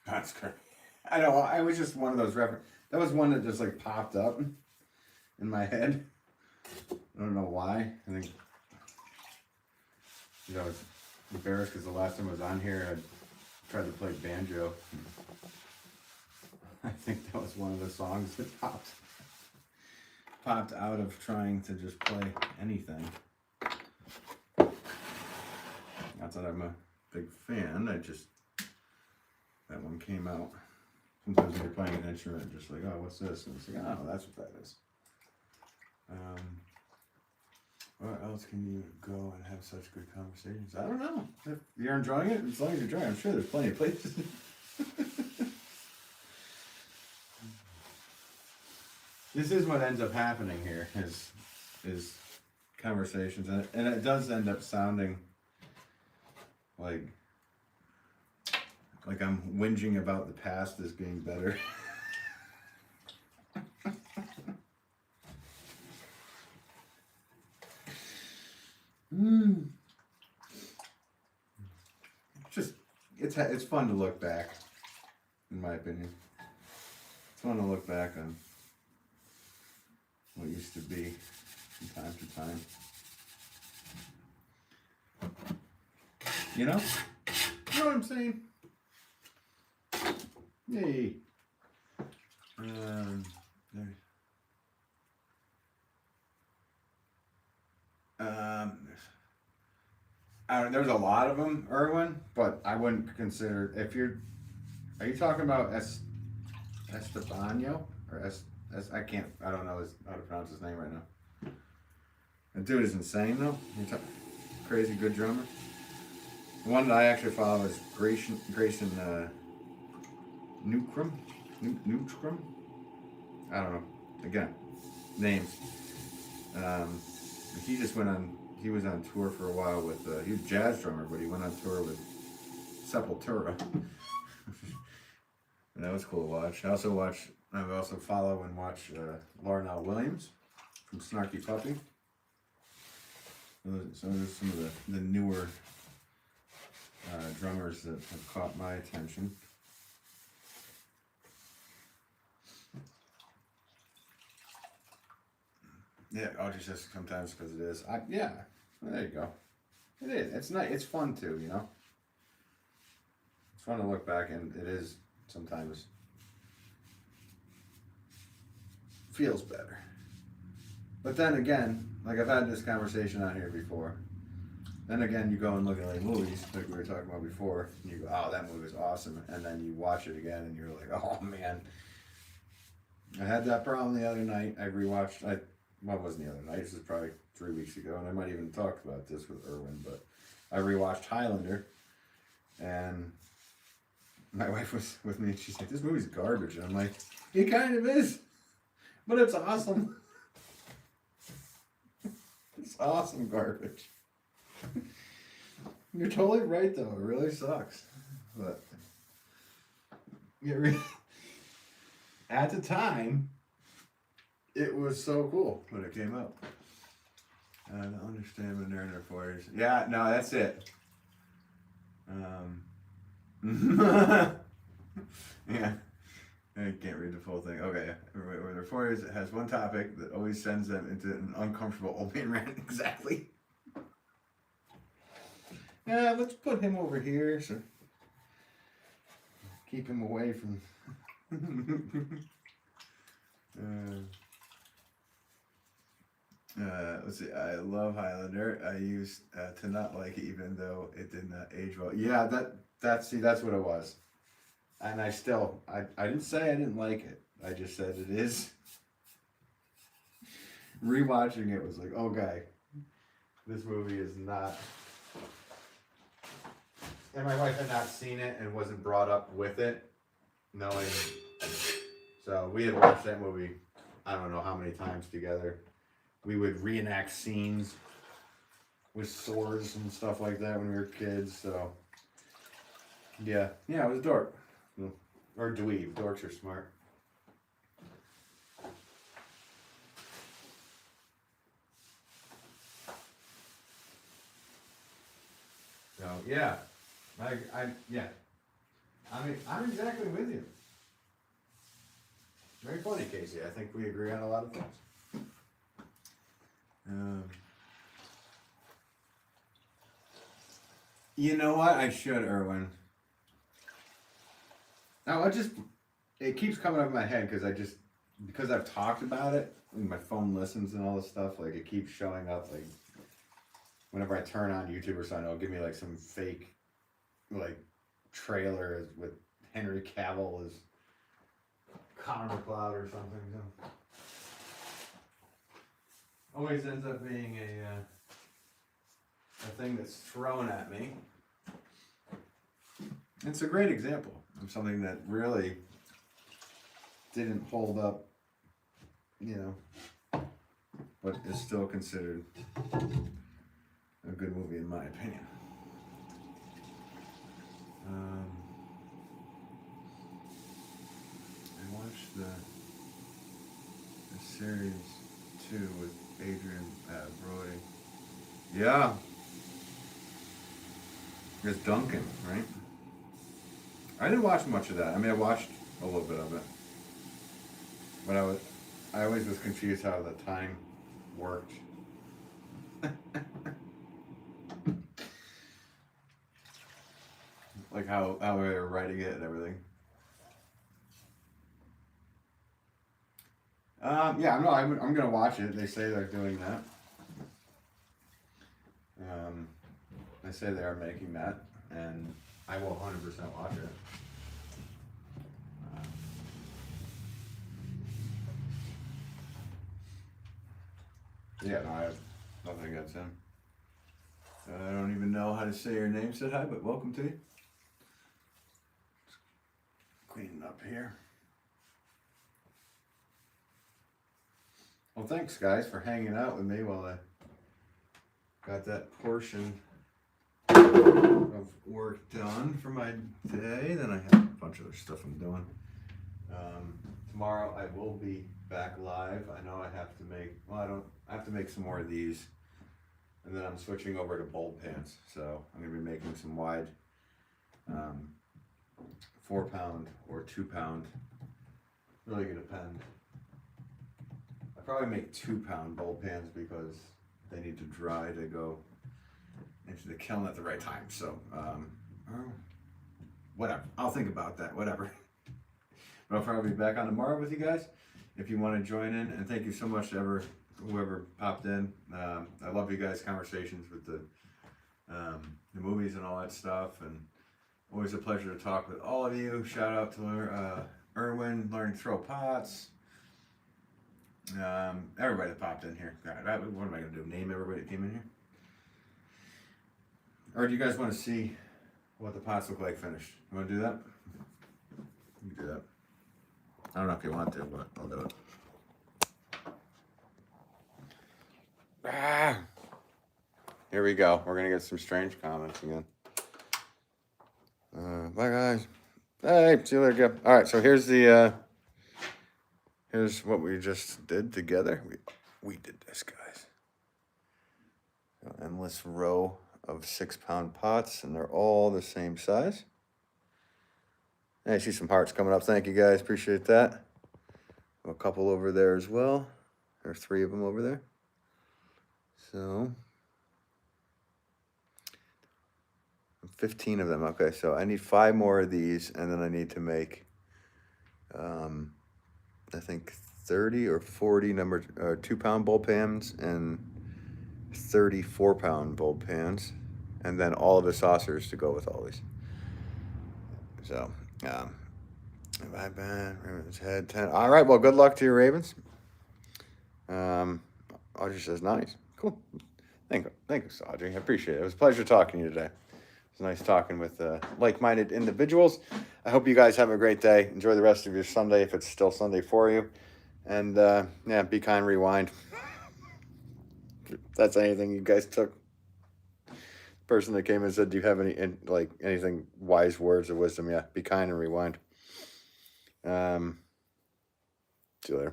S1: That's great. I know, I was just one of those that was one that just like popped up in my head. I don't know why. I think, you know, I was embarrassed because the last time I was on here, I tried to play banjo. I think that was one of the songs that popped out of trying to just play anything. Not that I'm a big fan, that one came out. Sometimes when you're playing an instrument, just like, oh, what's this? And it's like, oh, that's what that is. Where else can you go and have such good conversations? I don't know. If you're enjoying it, as long as you're enjoying it, I'm sure there's plenty of places. This is what ends up happening here, is conversations. And it does end up sounding like I'm whinging about the past as being better. It's fun to look back, in my opinion. It's fun to look back on what used to be from time to time. You know? You know what I'm saying? Yay. There's a lot of them, Erwin, but I wouldn't consider, are you talking about Estebanio? Or I don't know how to pronounce his name right now. The dude is insane though. Crazy good drummer. The one that I actually follow is Grayson Newcrum? I don't know. Again, names. He was on tour for a while with, he was a jazz drummer, but he went on tour with Sepultura. And that was cool to watch. I also follow and watch Larnell Williams from Snarky Puppy. So there's some of the newer drummers that have caught my attention. Yeah, Audrey says sometimes because it is. Yeah, well, there you go. It is. It's nice. It's fun too, you know. It's fun to look back, and it is sometimes feels better. But then again, like I've had this conversation out here before. Then again, you go and look at like movies, like we were talking about before, and you go, "Oh, that movie was awesome," and then you watch it again, and you're like, "Oh man." I had that problem the other night. I rewatched. Well, it wasn't the other night. This was probably 3 weeks ago, and I might even talk about this with Irwin. But I rewatched Highlander, and my wife was with me, and she's like, "This movie's garbage," and I'm like, "It kind of is, but it's awesome." It's awesome garbage. You're totally right, though. It really sucks, but at the time, it was so cool when it came out. I don't understand when they're in their 40s. Yeah, no, that's it. Yeah, I can't read the full thing. Okay, when they're 40s, it has one topic that always sends them into an uncomfortable old man rant. Exactly. Yeah, let's put him over here, so keep him away from. Let's see. I love Highlander. I used to not like it, even though it did not age well. Yeah, that's what it was. And I didn't say I didn't like it. I just said it is. Rewatching it was like, okay, this movie is not. And my wife had not seen it and wasn't brought up with it, knowing. So we had watched that movie, I don't know how many times together. We would reenact scenes with swords and stuff like that when we were kids. So yeah, it was dork. Or dweeb. Dorks are smart. So yeah, I'm exactly with you. Very funny, Casey. I think we agree on a lot of things. You know what? I should, Irwin. No, it keeps coming up in my head because I've talked about it, and my phone listens and all this stuff, like it keeps showing up, like whenever I turn on YouTube or something, it'll give me like some fake, like, trailer with Henry Cavill as Connor McLeod or something. So. Always ends up being a thing that's thrown at me. It's a great example of something that really didn't hold up, but is still considered a good movie in my opinion. I watched the series 2 with Adrian Brody. Yeah. There's Duncan, right? I didn't watch much of that. I mean, I watched a little bit of it, but I always was confused how the time worked. Like how they were writing it and everything. Yeah, no, I'm gonna watch it. They say they're doing that. They say they are making that, and I will 100% watch it. Yeah, no, I have nothing against him. I don't even know how to say your name, said hi, but welcome to you. Cleaning up here. Well, thanks guys for hanging out with me while I got that portion of work done for my day. Then I have a bunch of other stuff I'm doing. Tomorrow I will be back live. I know I have to I have to make some more of these, and then I'm switching over to bold pants. So I'm gonna be making some wide 4-pound or 2-pound. Really gonna depend. I probably make 2-pound bowl pans because they need to dry to go into the kiln at the right time. So, whatever. I'll think about that. Whatever. But I'll probably be back on tomorrow with you guys if you want to join in. And thank you so much to whoever popped in. I love you guys' conversations with the movies and all that stuff. And always a pleasure to talk with all of you. Shout out to Erwin, learning to throw pots. Everybody that popped in here. God, what am I going to do? Name everybody that came in here? Or do you guys want to see what the pots look like finished? You want to do that? You can do that. I don't know if you want to, but I'll do it. Here we go. We're going to get some strange comments again. Bye, guys. Hey, see you later, Gib. All right, so here's here's what we just did together. We did this, guys. An endless row of 6-pound pots, and they're all the same size. And I see some hearts coming up. Thank you, guys. Appreciate that. A couple over there as well. There are 3 of them over there. So 15 of them. Okay, so I need 5 more of these, and then I need to make, I think 30 or 40 2-pound bowl pans and 30 4-pound bowl pans, and then all of the saucers to go with all these. So, bye bye. Ravens head 10. All right. Well, good luck to your Ravens. Audrey says nice. Cool. Thank you, Audrey. I appreciate it. It was a pleasure talking to you today. It's nice talking with like-minded individuals. I hope you guys have a great day. Enjoy the rest of your Sunday if it's still Sunday for you. And yeah, be kind, rewind. If that's anything you guys took. The person that came and said, do you have anything wise words of wisdom? Yeah, be kind and rewind. See you later.